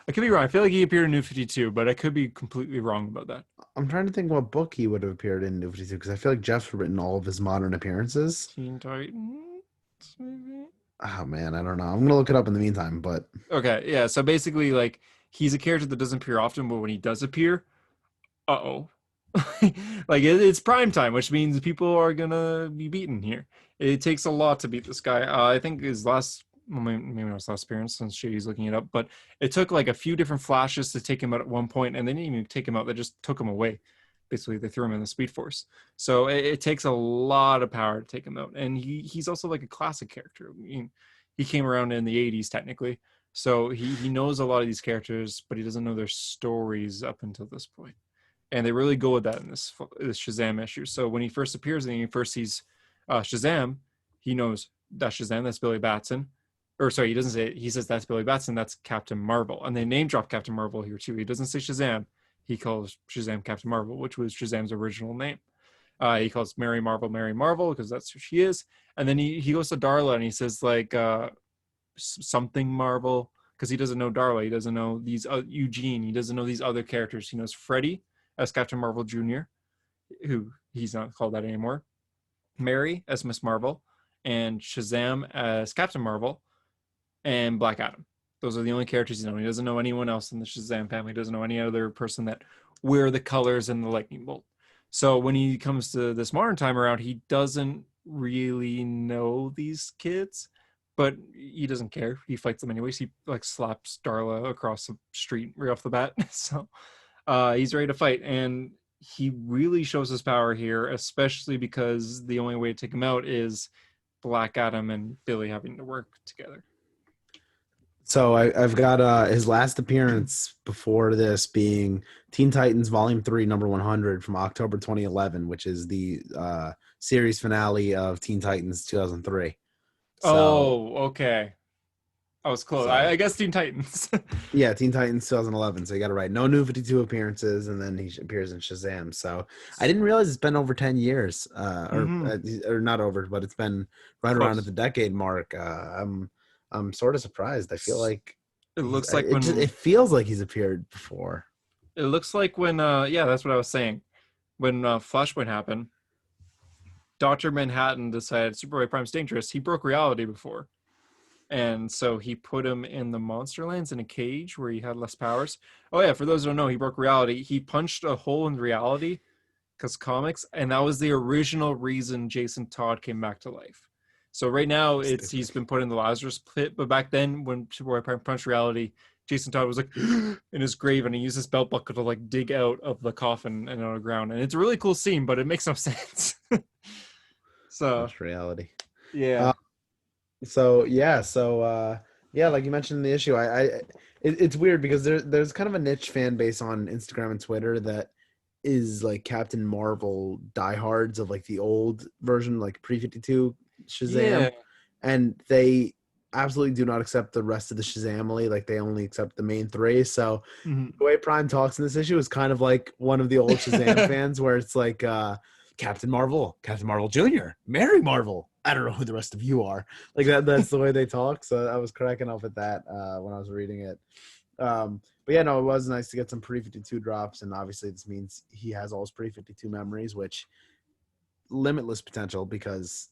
I could be wrong. I feel like he appeared in New 52, but I could be completely wrong about that. I'm trying to think what book he would have appeared in New 52 because I feel like Jeff's written all of his modern appearances. Teen Titans, maybe. Oh man, I don't know. I'm gonna look it up in the meantime, but Okay, yeah. So basically, like he's a character that doesn't appear often, but when he does appear, oh, like it's prime time, which means people are gonna be beaten here. It takes a lot to beat this guy. I think his last, well, maybe not his last appearance, since Shady's looking it up, but it took like a few different flashes to take him out at one point, and they didn't even take him out; they just took him away. Basically, they threw him in the Speed Force. So it takes a lot of power to take him out, and he's also like a classic character. I mean, he came around in the '80s technically, so he knows a lot of these characters, but he doesn't know their stories up until this point, and they really go with that in this Shazam issue. So when he first appears and he first sees Shazam, he knows that's Shazam, that's Billy Batson. Or sorry, he doesn't say it. He says that's Billy Batson, that's Captain Marvel. And they name drop Captain Marvel here too. He doesn't say Shazam. He calls Shazam Captain Marvel, which was Shazam's original name. He calls Mary Marvel because that's who she is. And then he goes to Darla and he says like something Marvel because he doesn't know Darla. He doesn't know these Eugene. He doesn't know these other characters. He knows Freddy as Captain Marvel Jr., who he's not called that anymore. Mary as Miss Marvel, and Shazam as Captain Marvel, and Black Adam. Those are the only characters he knows. He doesn't know anyone else in the Shazam family. He doesn't know any other person that wear the colors and the lightning bolt. So when he comes to this modern time around, he doesn't really know these kids, but he doesn't care. He fights them anyways. He like slaps Darla across the street right off the bat. So he's ready to fight, and he really shows his power here, especially because the only way to take him out is Black Adam and Billy having to work together. so I've got his last appearance before this being Teen Titans Volume 3, number 100 from October 2011, which is the series finale of Teen Titans 2003. So, Oh, okay. I was close. so I guess Teen Titans. yeah, Teen Titans 2011. So you got it right. No New 52 appearances, and then he appears in Shazam. So I didn't realize it's been over 10 years, Mm-hmm. or not over, but it's been right around at Close. the decade mark. I'm sort of surprised. I feel like It he's looks like it when feels like he's appeared before. it looks like when yeah, that's what I was saying. When Flashpoint happened, Dr. Manhattan decided Superboy Prime's dangerous. He broke reality before. And so he put him in the monster lands in a cage where he had less powers. Oh yeah, for those who don't know, he broke reality. He punched a hole in reality because comics, and that was the original reason Jason Todd came back to life. So right now it's Stupid. he's been put in the Lazarus pit, but back then when Superboy Prime punched reality, Jason Todd was like in his grave, and he used his belt buckle to like dig out of the coffin and on the ground, and it's a really cool scene, but it makes no sense. So Punch reality. yeah, Uh, so yeah, like you mentioned in the issue, it's weird because there's kind of a niche fan base on Instagram and Twitter that is like Captain Marvel diehards of like the old version, like pre 52 yeah. Shazam, and they absolutely do not accept the rest of the Shazamily. Like they only accept the main three. So Mhm. the way Prime talks in this issue is kind of like one of the old Shazam fans, where it's like Captain Marvel, Captain Marvel Jr., Mary Marvel. I don't know who the rest of you are. Like that's the way they talk. So I was cracking up at that when I was reading it. But yeah, no, it was nice to get some pre 52 drops, and obviously this means he has all his pre 52 memories, which limitless potential because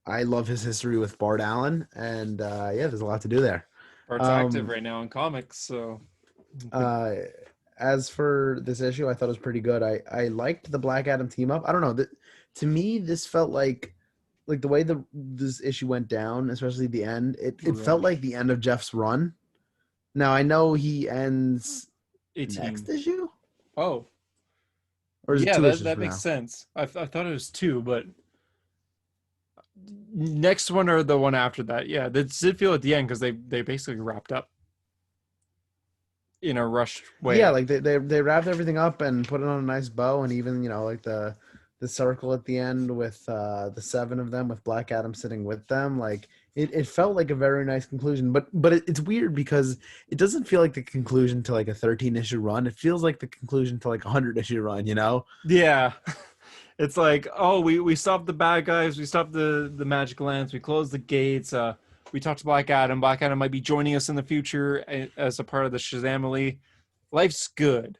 I love his history with Bart Allen, and yeah, there's a lot to do there. Art's active Um, right now in comics, so uh, as for this issue, I thought it was pretty good. I liked the Black Adam team up. I don't know. To me, this felt like the way this issue went down, especially the end. It felt right. like the end of Jeff's run. Now I know he ends 18. next issue. Oh, or is it Yeah, two that issues that from makes now? sense. I thought it was two, but next one or the one after that. Yeah, that did feel at the end because they basically wrapped up in a rushed Yeah, way. like they wrapped everything up and put it on a nice bow, and even like the circle at the end with the seven of them with Black Adam sitting with them, like it felt like a very nice conclusion. But it's weird because it doesn't feel like the conclusion to like a 13 issue run. It feels like the conclusion to like a 100 issue run. You know? Yeah. It's like, oh, we stopped the bad guys, we stopped the magic lands, we closed the gates, we talked to Black Adam. Black Adam might be joining us in the future as a part of the Shazamily. Life's good.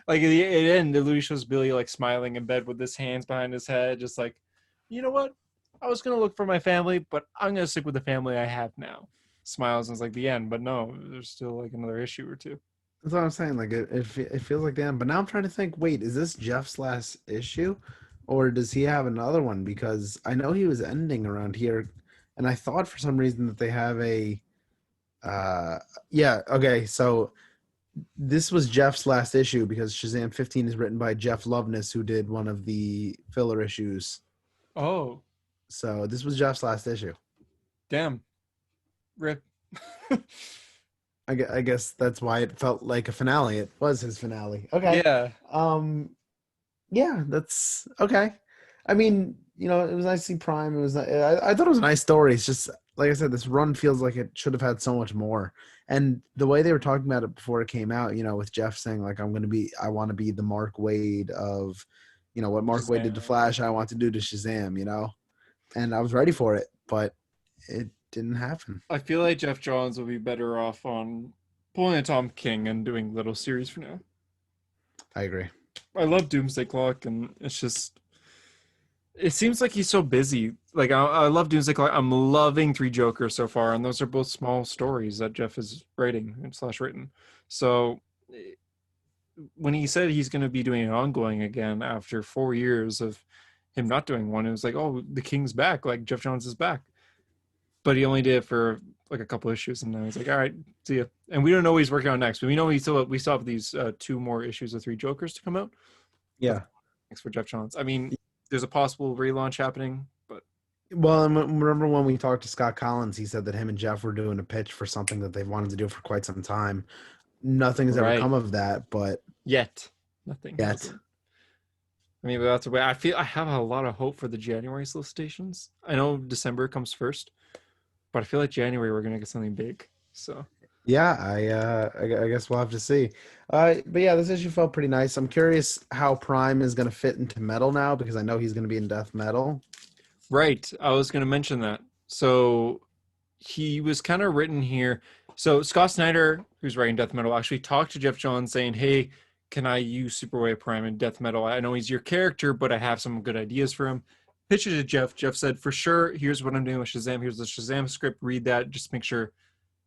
Like at the end, Louis shows Billy like smiling in bed with his hands behind his head, just like, you know what? I was gonna look for my family, but I'm gonna stick with the family I have now. Smiles and it's like the end, but no, there's still like another issue or two. That's what I'm saying. Like it feels like the end. But now I'm trying to think. Wait, is this Jeff's last issue, or does he have another one? Because I know he was ending around here, and I thought for some reason that they have a. Uh, yeah. Okay. So this was Jeff's last issue because Shazam 15 is written by Jeff Loveness, who did one of the filler issues. Oh, So this was Jeff's last issue. damn. Rip. I guess that's why it felt like a finale. It was his finale. Okay. Yeah. Um. Yeah, that's okay. I mean, it was nice to see Prime. It was. I thought it was a nice story. It's just like I said, this run feels like it should have had so much more. And the way they were talking about it before it came out, with Jeff saying like, I want to be the Mark Wade of, what Mark Wade did to Shazam. Flash, I want to do to Shazam. And I was ready for it, but it didn't happen. I feel like Jeff Johns would be better off on pulling a Tom King and doing little series for now. I agree. I love Doomsday Clock, and it's just it seems like he's so busy. Like I love Doomsday Clock. I'm loving Three Jokers so far, and those are both small stories that Jeff is writing and slash written. So when he said he's going to be doing an ongoing again after 4 years of him not doing one, it was like, oh, the King's back. Like Jeff Johns is back. But he only did it for like a couple issues, and then he's like, "All right, see ya." And we don't know what he's working on next, but we know we still have these two more issues of Three Jokers to come out. But Yeah. thanks for Jeff Johns. I mean, there's a possible relaunch happening, but Well, and remember when we talked to Scott Collins, he said that him and Jeff were doing a pitch for something that they've wanted to do for quite some time. Nothing has ever right come of that, but yet nothing yet. hasn't. I mean, but that's the way I feel. I have a lot of hope for the January solicitations. I know December comes first, but I feel like January we're gonna get something big. So Yeah, I guess we'll have to see. But yeah, this issue felt pretty nice. I'm curious how Prime is going to fit into metal now because I know he's going to be in death metal. right, I was gonna mention that. So he was kind of written here. So Scott Snyder, who's writing Death Metal, actually talked to Jeff Johns saying, "Hey, can I use Superboy Prime in Death Metal? I know he's your character, but I have some good ideas for him." Pitched it to Jeff. Jeff said, "For sure. Here's what I'm doing with Shazam. Here's the Shazam script. Read that. Just make sure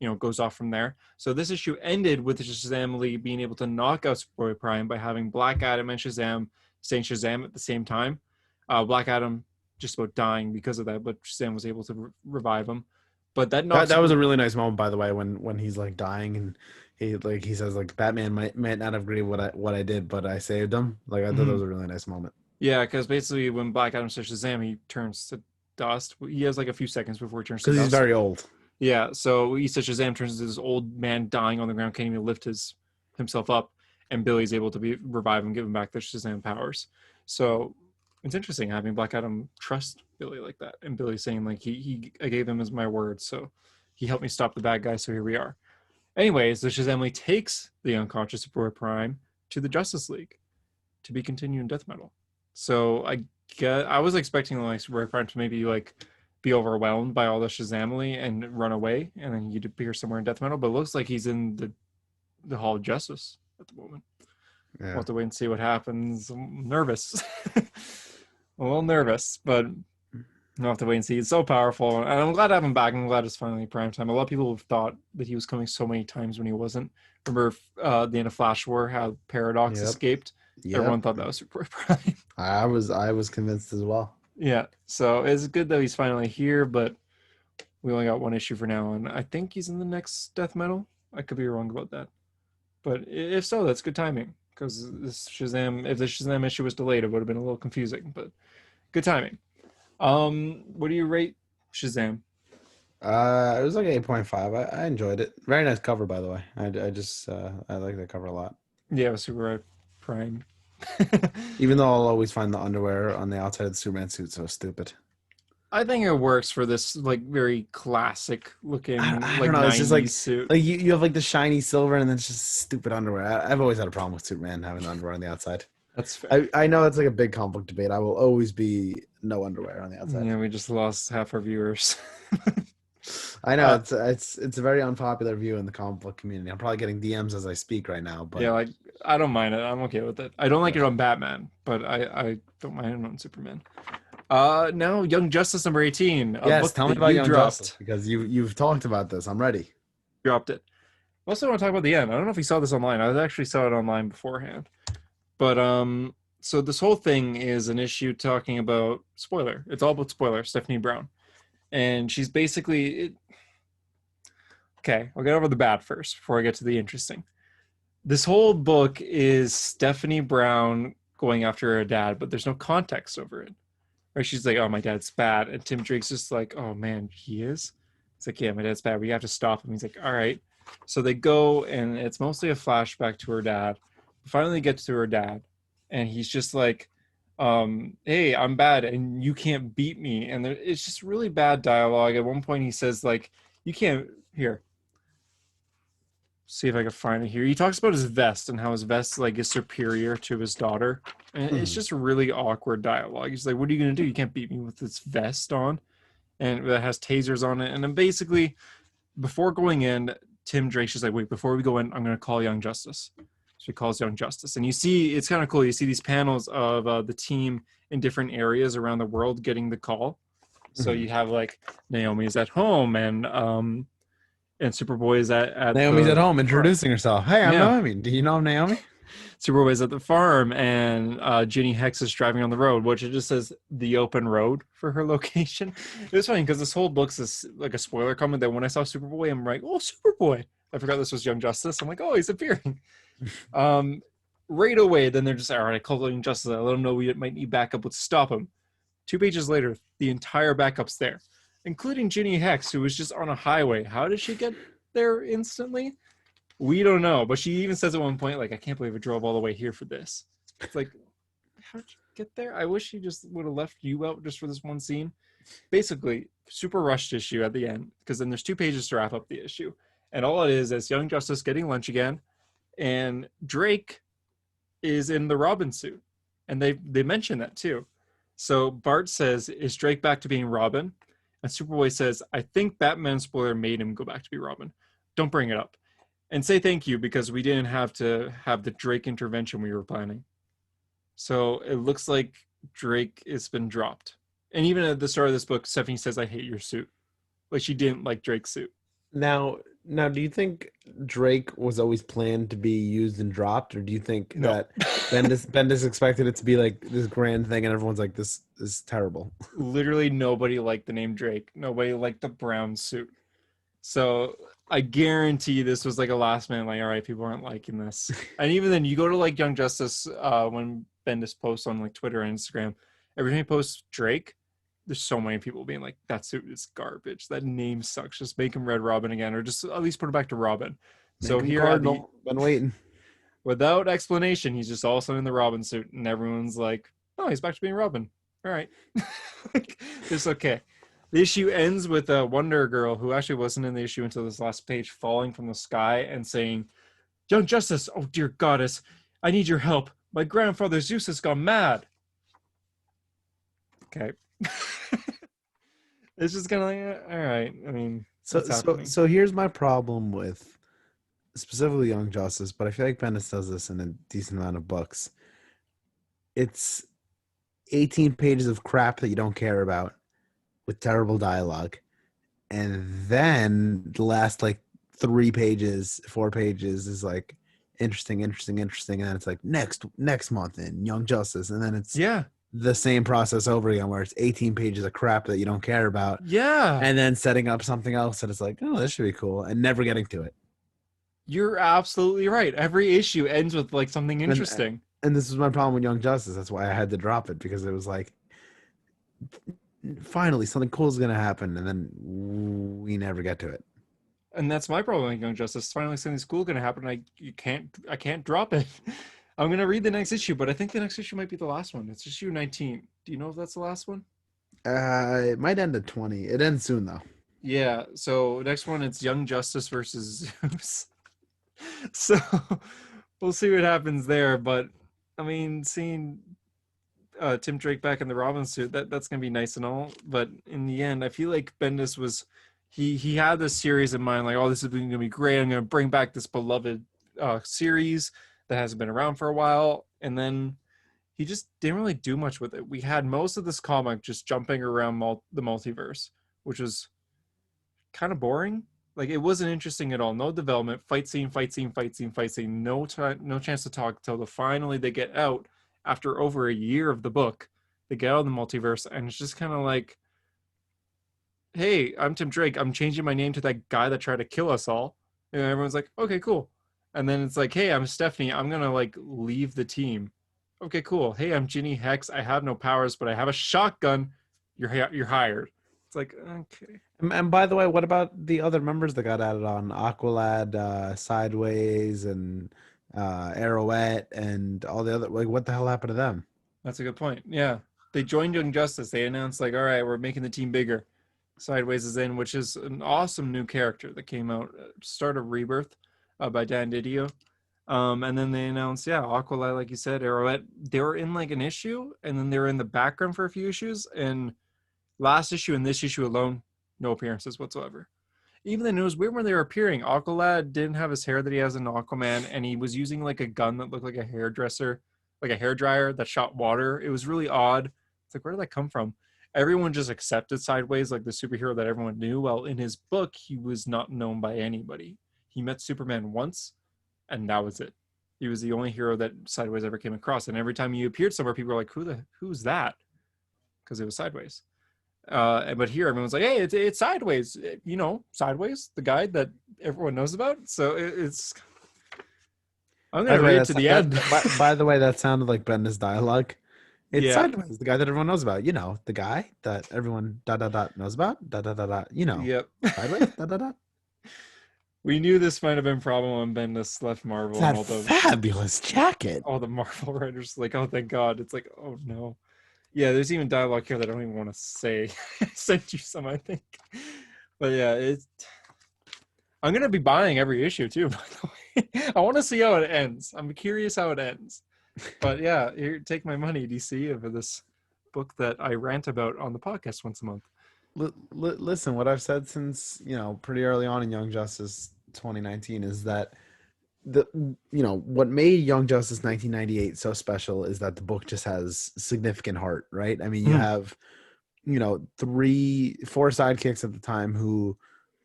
it goes off from there." So this issue ended with the Shazam League being able to knock out Superboy Prime by having Black Adam and Shazam saying Shazam at the same time. Black Adam just about dying because of that, but Shazam was able to revive him. But that That knocks that was Super. a really nice moment, by the way, when he's like dying and he says like Batman might not have agreed what I did, but I saved him. Like I thought that Mhm. was a really nice moment Yeah, because basically when Black Adam says Shazam, he turns to dust. He has like a few seconds before he turns to because he's dust. very old. Yeah, so he says Shazam turns into this old man dying on the ground, can't even lift himself up, and Billy's able to revive him, give him back the Shazam powers. So it's interesting having Black Adam trust Billy like that, and Billy saying like I gave him as my word, so he helped me stop the bad guy. So here we are. Anyways, the Shazam League takes the unconscious Superboy Prime to the Justice League to be continued in Death Metal. So I was expecting like Superboy Prime to maybe like be overwhelmed by all the Shazamily and run away, and then he'd appear somewhere in Death Metal. But it looks like he's in the Hall of Justice at the moment. We'll Yeah. have to wait and see what happens. I'm nervous, a little nervous, but we'll have to wait and see. It's so powerful, and I'm glad to have him back. I'm glad it's finally prime time. A lot of people have thought that he was coming so many times when he wasn't. Remember the end of Flash War, how Paradox Yep. escaped? Everyone Yep. thought that was Super Prime. I was convinced as well. Yeah, so it's good that he's finally here, but we only got one issue for now, and I think he's in the next Death Metal. I could be wrong about that, but if so, that's good timing because this Shazam, if the Shazam issue was delayed, it would have been a little confusing. But good timing. What do you rate Shazam? It was like 8.5. I enjoyed it. Very nice cover, by the way. I just I like that cover a lot. Yeah, it was Super Prime. Even though I'll always find the underwear on the outside of the Superman suit so stupid. I think it works for this like very classic looking I like don't know. It's just 90s suit. like you have like the shiny silver and then it's just stupid underwear. I've always had a problem with Superman having the underwear on the outside. That's fair. I know it's like a big comic book debate. I will always be no underwear on the outside. Yeah, we just lost half our viewers. I know it's a very unpopular view in the comic book community. I'm probably getting DMs as I speak right now, but yeah, like I don't mind it. I'm okay with it. I don't like it on Batman, but I don't mind it on Superman. Now Young Justice number 18. yes, tell me about Young dropped. Justice because you've talked about this. I'm ready. Dropped it. Also, want to talk about the end. I don't know if you saw this online. I actually saw it online beforehand. But so this whole thing is an issue talking about spoiler. It's all about spoiler. Stephanie Brown, and she's basically okay. I'll get over the bad first before I get to the interesting. This whole book is Stephanie Brown going after her dad, but there's no context over it. Right? She's like, "Oh, my dad's bad," and Tim Drake's just like, "Oh man, he is." It's like, "Yeah, my dad's bad. We have to stop him." He's like, "All right." So they go, and it's mostly a flashback to her dad. Finally gets to her dad, and he's just like, "Hey, I'm bad, and you can't beat me." And it's just really bad dialogue. At one point, he says like, "You can't here." See if I can find it here. He talks about his vest and how his vest like is superior to his daughter, and it's just really awkward dialogue. He's like, "What are you gonna do? You can't beat me with this vest on, and that has tasers on it." And then basically, before going in, Tim Drake's just like, "Wait, before we go in, I'm gonna call Young Justice." So he calls Young Justice, and you see it's kind of cool. You see these panels of the team in different areas around the world getting the call. So you have like Naomi's at home, and Superboy is at Naomi's the at home introducing herself. Hey, I'm yeah. Naomi. Do you know Naomi? Superboy's at the farm, and Ginny Hex is driving on the road, which it just says the open road for her location. It was funny because this whole book's like a spoiler comment that when I saw Superboy, I'm like, "Oh, Superboy!" I forgot this was Young Justice. I'm like, "Oh, he's appearing." Right away, then they're just, "All right, I called Young Justice. I let him know we might need backup. Let's stop him." 2 pages later, the entire backup's there, including Ginny Hex, who was just on a highway. How did she get there instantly? We don't know, but she even says at one point, like, "I can't believe I drove all the way here for this." It's like, how did you get there? I wish she just would have left you out just for this one scene. Basically, super rushed issue at the end, because then there's 2 pages to wrap up the issue. And all it is Young Justice getting lunch again, and Drake is in the Robin suit. And they mention that too. So Bart says, "Is Drake back to being Robin?" And Superboy says, "I think Batman spoiler made him go back to be Robin. Don't bring it up. And say thank you because we didn't have to have the Drake intervention we were planning." So it looks like Drake has been dropped. And even at the start of this book, Stephanie says, "I hate your suit." Like she didn't like Drake's suit. Now, do you think Drake was always planned to be used and dropped, or do you think that Bendis expected it to be like this grand thing, and everyone's like, "This is terrible"? Literally nobody liked the name Drake. Nobody liked the brown suit. So I guarantee this was like a last minute, like, all right, people aren't liking this. And even then, you go to like Young Justice when Bendis posts on like Twitter and Instagram, every time he posts Drake, there's so many people being like, "That suit is garbage. That name sucks. Just make him Red Robin again, or just at least put it back to Robin." So here, Cardinal, been waiting without explanation, he's just all of a sudden in the Robin suit, and everyone's like, "Oh, he's back to being Robin. All right." It's okay. The issue ends with a Wonder Girl, who actually wasn't in the issue until this last page, falling from the sky and saying, "Young Justice, oh dear goddess, I need your help. My grandfather Zeus has gone mad." Okay. It's just kind of like, all right. I mean, so here's my problem with specifically Young Justice, but I feel like Bendis does this in a decent amount of books. It's 18 pages of crap that you don't care about with terrible dialogue, and then the last like 4 pages is like interesting, and then it's like next month in Young Justice, and then it's the same process over again where it's 18 pages of crap that you don't care about, and then setting up something else that is like, "Oh, this should be cool," and never getting to it. You're absolutely right. Every issue ends with like something And interesting. and this is my problem with Young Justice. That's why I had to drop it, because it was like, finally something cool is gonna happen, and then we never get to it. And that's my problem with Young Justice. Finally something cool gonna happen. I can't drop it. I'm gonna read the next issue, but I think the next issue might be the last one. It's issue 19. Do you know if that's the last one? It might end at 20. It ends soon though. Yeah. So next one, it's Young Justice versus Zeus. So we'll see what happens there. But I mean, seeing Tim Drake back in the Robin suit, that's gonna be nice and all. But in the end, I feel like Bendis was he had this series in mind, like, oh, this is gonna be great. I'm gonna bring back this beloved series that hasn't been around for a while, and then he just didn't really do much with it. We had most of this comic just jumping around the multiverse, which was kind of boring. Like, it wasn't interesting at all. No development. Fight scene, fight scene, fight scene, fight scene. No time, no chance to talk till finally they get out after over a year of the book. They get out of the multiverse, and it's just kind of like, hey, I'm Tim Drake. I'm changing my name to that guy that tried to kill us all. And everyone's like, okay, cool. And then it's like, hey, I'm Stephanie. I'm gonna like leave the team. Okay, cool. Hey, I'm Ginny Hex. I have no powers, but I have a shotgun. You're hired. It's like, okay. And by the way, what about the other members that got added on? Aqualad, Sideways, and Arrowette, and all the other, like, what the hell happened to them? That's a good point. Yeah. They joined Young Justice. They announced, like, all right, we're making the team bigger. Sideways is in, which is an awesome new character that came out start of Rebirth by Dan Didio. And then they announced, yeah, Aqualad, like you said, Arrowette. They were in like an issue, and then they were in the background for a few issues. And last issue and this issue alone, no appearances whatsoever. Even then, it was weird when they were appearing. Aqualad didn't have his hair that he has in Aquaman, and he was using like a gun that looked like a hairdresser, like a hairdryer that shot water. It was really odd. It's like, where did that come from? Everyone just accepted Sideways like the superhero that everyone knew. Well, in his book, he was not known by anybody. He met Superman once, and that was it. He was the only hero that Sideways ever came across. And every time he appeared somewhere, people were like, who's that? Because it was Sideways. But here everyone's like, hey, it's Sideways, Sideways, the guy that everyone knows about. So it's I'm gonna read to the end. By the way, that sounded like Bendis dialogue. It's Yeah. Sideways, the guy that everyone knows about. The guy that everyone knows about. Yep. Sideways. We knew this might have been a problem when Bendis left Marvel. That And all the fabulous jacket. all the Marvel writers like, oh thank God. It's like, oh no. Yeah, there's even dialogue here that I don't even want to say. I sent you some, I think. But yeah, I'm gonna be buying every issue too, by the way. I want to see how it ends. I'm curious how it ends. But yeah, here, take my money, DC, for this book that I rant about on the podcast once a month. Listen, what I've said since pretty early on in Young Justice 2019 is that what made Young Justice 1998 so special is that the book just has significant heart, right? I mean, you have 4 sidekicks at the time who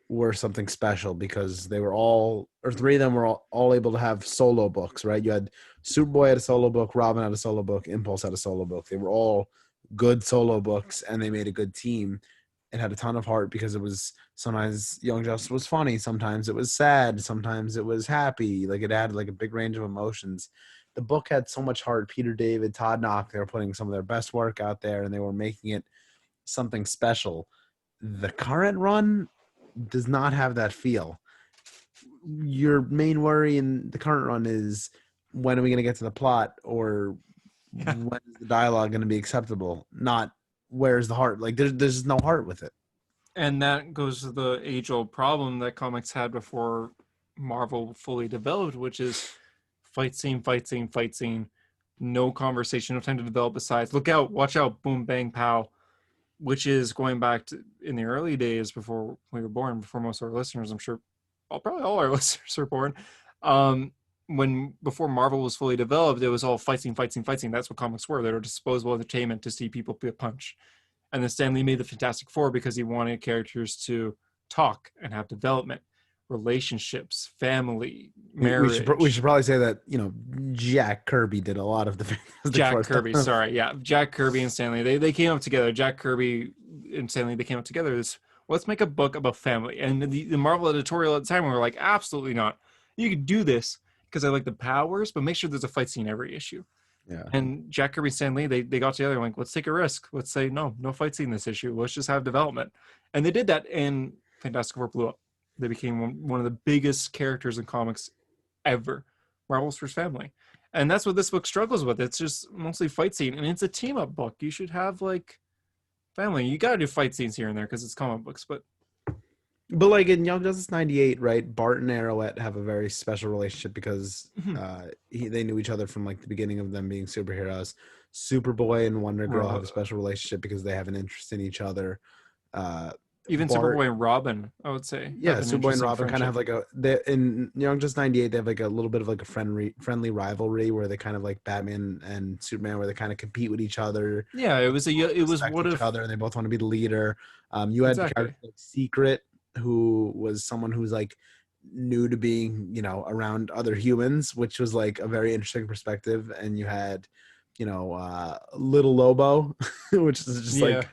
were something special because they were all, or 3 of them were all able to have solo books, right? You had Superboy had a solo book, Robin had a solo book, Impulse had a solo book. They were all good solo books, and they made a good team. It had a ton of heart because it was sometimes Young Justice was funny, sometimes it was sad, sometimes it was happy. Like, it had like a big range of emotions. The book had so much heart. Peter David, Todd Knock, they were putting some of their best work out there, and they were making it something special. The current run does not have that feel. Your main worry in the current run is, when are we going to get to the plot, or when is the dialogue going to be acceptable? Not where's the heart. Like, there's no heart with it. And that goes to the age-old problem that comics had before Marvel fully developed, which is fight scene, fight scene, fight scene, no conversation, no time to develop besides, look out, watch out, boom, bang, pow, which is going back to in the early days before we were born, before most of our listeners, I'm sure, probably all our listeners are born. Before Marvel was fully developed, it was all fight scene, fight scene, fight scene. That's what comics were. They were disposable entertainment to see people punch. And then Stan Lee made the Fantastic Four because he wanted characters to talk and have development, relationships, family, marriage. We should probably say that Jack Kirby did a lot of the Jack Kirby, sorry, yeah, Jack Kirby and Stan Lee. They came up together. Jack Kirby and Stan Lee, they came up together. Let's make a book about family. And the Marvel editorial at the time were like, absolutely not. You could do this because I like the powers, but make sure there's a fight scene every issue. Yeah. And Jack Kirby and Stan Lee, they got together and like, let's take a risk. Let's say no fight scene this issue. Let's just have development. And they did that, and Fantastic Four blew up. They became one of the biggest characters in comics ever. Marvel's first family. And that's what this book struggles with. It's just mostly fight scene, and it's a team up book. You should have like family. You gotta do fight scenes here and there because it's comic books, but But like in Young Justice 98, right? Bart and Arrowette have a very special relationship because they knew each other from like the beginning of them being superheroes. Superboy and Wonder Girl have a special relationship because they have an interest in each other. Even Bart, Superboy and Robin, I would say. yeah, Superboy and Robin kind of have like in Young Justice 98, they have like a little bit of like a friendly rivalry where they kind of like Batman and Superman, where they kind of compete with each other. Yeah, it was what each if other, and they both want to be the leader. You had characters like Secret, who was someone who's like new to being, you know, around other humans, which was like a very interesting perspective. And you had, you know, Little Lobo, which is just like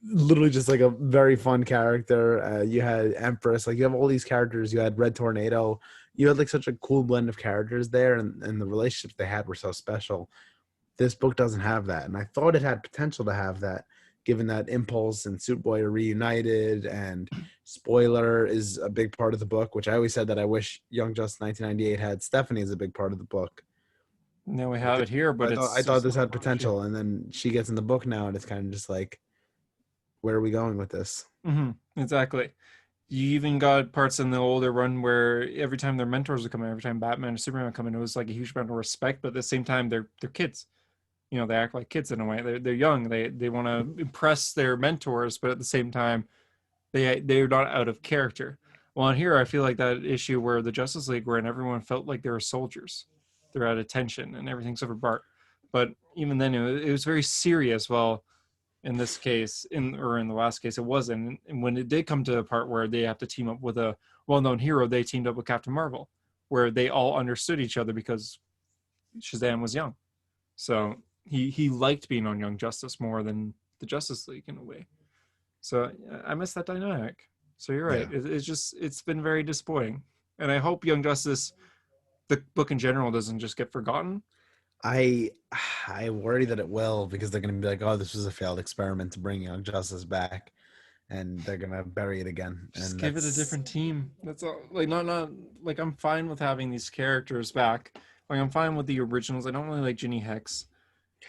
literally just like a very fun character. You had Empress, like you have all these characters. You had Red Tornado. You had like such a cool blend of characters there, and the relationships they had were so special. This book doesn't have that, and I thought it had potential to have that, given that Impulse and Superboy are reunited, and Spoiler is a big part of the book, which I always said that I wish Young Justice 1998 had Stephanie as a big part of the book. Now we have it here, but I thought this had potential, and then she gets in the book now, and it's kind of just like, where are we going with this? Exactly. You even got parts in the older run where every time their mentors would come in, every time Batman or Superman would come in, it was like a huge amount of respect, but at the same time, they're kids. You know, they act like kids in a way. They're young. They want to impress their mentors, but at the same time, they're not out of character. Well, on here, I feel like that issue where the Justice League, where everyone felt like they were soldiers, they're at attention and everything except for Bart. But even then, it was very serious. Well, in this case, in the last case, it wasn't. And when it did come to a part where they have to team up with a well-known hero, they teamed up with Captain Marvel, where they all understood each other because Shazam was young. So he liked being on Young Justice more than the Justice League in a way. So I miss that dynamic. So you're right. Yeah. It's been very disappointing, and I hope Young Justice, the book in general, doesn't just get forgotten. I worry that it will, because they're going to be like, oh, this was a failed experiment to bring Young Justice back, and they're going to bury it again. Just give it a different team. That's all. Like not like I'm fine with having these characters back. Like I'm fine with the originals. I don't really like Ginny Hex,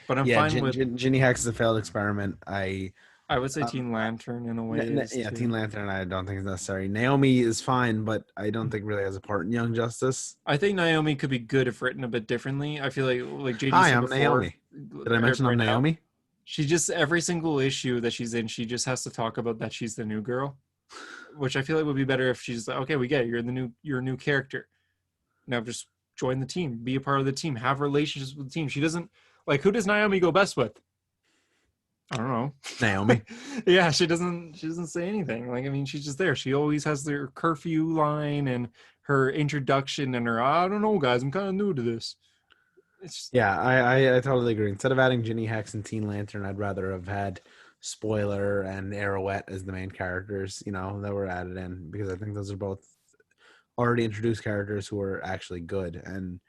but I'm fine with Ginny Hex is a failed experiment. I would say Teen Lantern in a way. Teen Lantern I don't think is necessary. Naomi is fine, but I don't think really has a part in Young Justice. I think Naomi could be good if written a bit differently. I feel like JD Hi, I'm Naomi. Did I mention I'm Naomi? She just, every single issue that she's in, she just has to talk about that she's the new girl, which I feel like would be better if she's like, okay, we get it. You're a new character. Now just join the team, be a part of the team, have relationships with the team. She doesn't, like, who does Naomi go best with? I don't know. Naomi. Yeah, she doesn't say anything. Like, I mean, she's just there. She always has their curfew line and her introduction and her, I don't know, guys, I'm kind of new to this. Yeah, I totally agree. Instead of adding Ginny Hex and Teen Lantern, I'd rather have had Spoiler and Arrowette as the main characters, you know, that were added in, because I think those are both already introduced characters who are actually good. And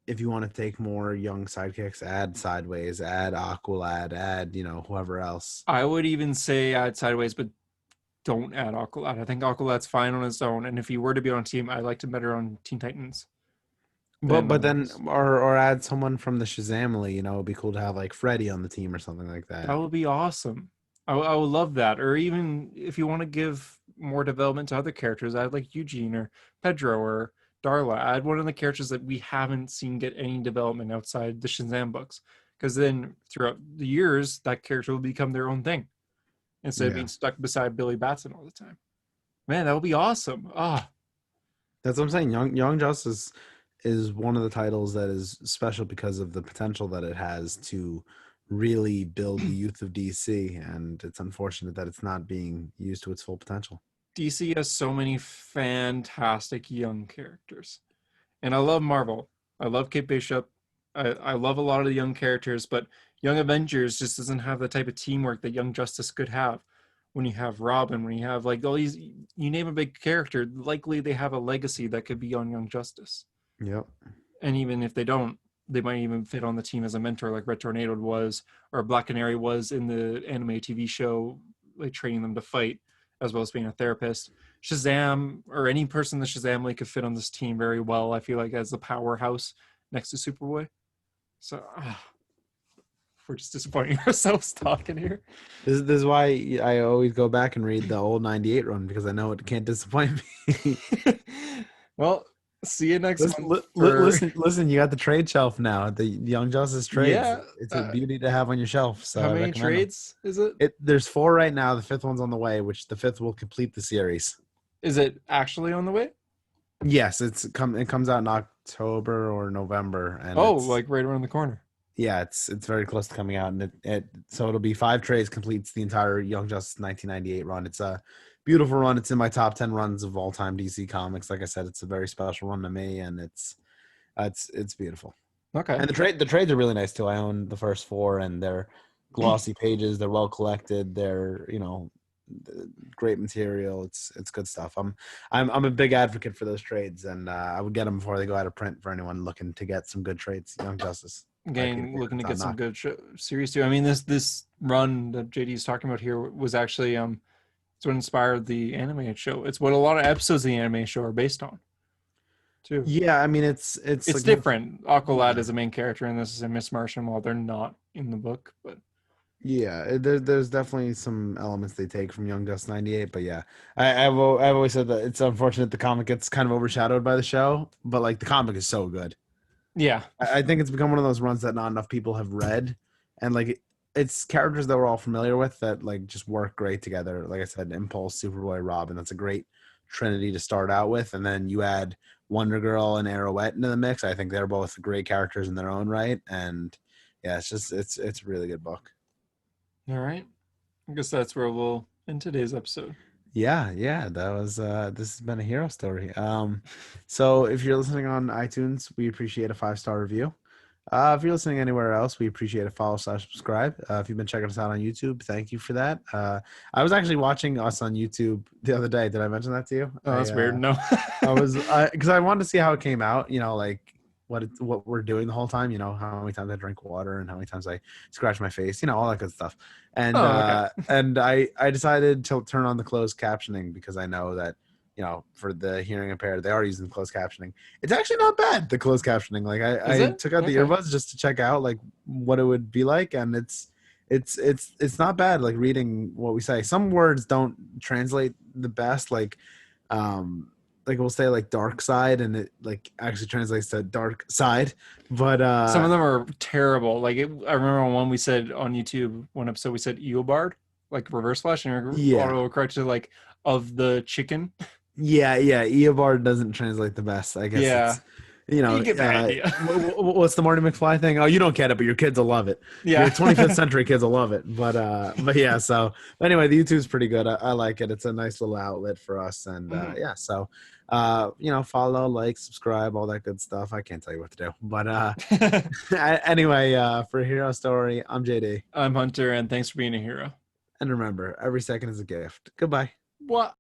if you want to take more young sidekicks, add Sideways, add Aqualad, add, you know, whoever else. I would even say add Sideways, but don't add Aqualad. I think Aqualad's fine on his own, and if he were to be on a team, I liked him better on Teen Titans. But then or add someone from the Shazamily, you know, it'd be cool to have like Freddy on the team or something like that. That would be awesome. I would love that. Or even if you want to give more development to other characters, I'd like Eugene or Pedro or Darla. Add one of the characters that we haven't seen get any development outside the Shazam books. Because then throughout the years, that character will become their own thing instead of being stuck beside Billy Batson all the time. Man, that would be awesome. That's what I'm saying. Young Justice is one of the titles that is special because of the potential that it has to really build the youth of DC, and it's unfortunate that it's not being used to its full potential. DC has so many fantastic young characters, and I love Marvel. I love Kate Bishop. I love a lot of the young characters, but Young Avengers just doesn't have the type of teamwork that Young Justice could have. when you have Robin, when you have like all these, you name a big character, likely they have a legacy that could be on Young Justice. Yep. And even if they don't, they might even fit on the team as a mentor, like Red Tornado was, or Black Canary was in the anime TV show, like training them to fight, as well as being a therapist. Shazam, or any person that Shazam like could fit on this team very well. I feel like as the powerhouse next to Superboy. So we're just disappointing ourselves talking here. This is why I always go back and read the old '98 run, because I know it can't disappoint me. Well, see you next month. Listen. You got the trade shelf now. The Young Justice trades. Yeah. It's a beauty to have on your shelf. So How I many recommend them. trades is it? There's 4 right now. The 5th one's on the way, which the 5th will complete the series. Is it actually on the way? Yes, it comes out in October or November, and like right around the corner. yeah, it's very close to coming out, and so it'll be 5 trades, completes the entire Young Justice 1998 run. It's a beautiful run. It's in my top 10 runs of all time DC Comics. Like I said, it's a very special run to me, and it's beautiful. Okay. And the trades are really nice too. I own the first 4, and they're glossy pages. They're well collected. They're great material. It's good stuff. I'm a big advocate for those trades, and I would get them before they go out of print for anyone looking to get some good trades. Young Justice. Again, looking to get some good series too. I mean, this run that JD is talking about here was actually it's what inspired the anime show. It's what a lot of episodes of the anime show are based on, too. Yeah, I mean it's like, different. Aqualad is the main character, and this is a Miss Martian, while they're not in the book. But yeah, there's definitely some elements they take from Young Justice 98. But yeah, I've always said that it's unfortunate the comic gets kind of overshadowed by the show, but like the comic is so good. Yeah, I think it's become one of those runs that not enough people have read, and like it's characters that we're all familiar with that like just work great together. Like I said, Impulse, Superboy, Robin. That's a great trinity to start out with, and then you add Wonder Girl and Arrowette into the mix. I think they're both great characters in their own right, and yeah, it's a really good book. All right. I guess that's where we'll end today's episode. Yeah, that was this has been a hero story. So if you're listening on iTunes, we appreciate a 5-star review. If you're listening anywhere else, we appreciate a follow/subscribe. If you've been checking us out on YouTube, thank you for that. I was actually watching us on YouTube the other day. Did I mention that to you? Oh, that's weird. No. I was because I wanted to see how it came out. Like what we're doing the whole time. How many times I drink water and how many times I scratch my face. All that good stuff. And okay. And I decided to turn on the closed captioning because I know that for the hearing impaired, they are using closed captioning. It's actually not bad, the closed captioning. Like I took out the earbuds just to check out like what it would be like, and it's not bad. Like reading what we say. Some words don't translate the best. Like we'll say like dark side, and it like actually translates to dark side. But some of them are terrible. Like I remember one we said on YouTube, one episode we said Eobard, like reverse flash, and auto corrected like of the chicken. Yeah. Eobard doesn't translate the best, I guess. Yeah. You get the idea. What's the Marty McFly thing? Oh, you don't get it, but your kids will love it. Yeah. Your 25th century kids will love it. But yeah, so anyway, the YouTube's pretty good. I like it. It's a nice little outlet for us. And yeah, so follow, like, subscribe, all that good stuff. I can't tell you what to do. But anyway, for Hero Story, I'm JD. I'm Hunter, and thanks for being a hero. And remember, every second is a gift. Goodbye. What?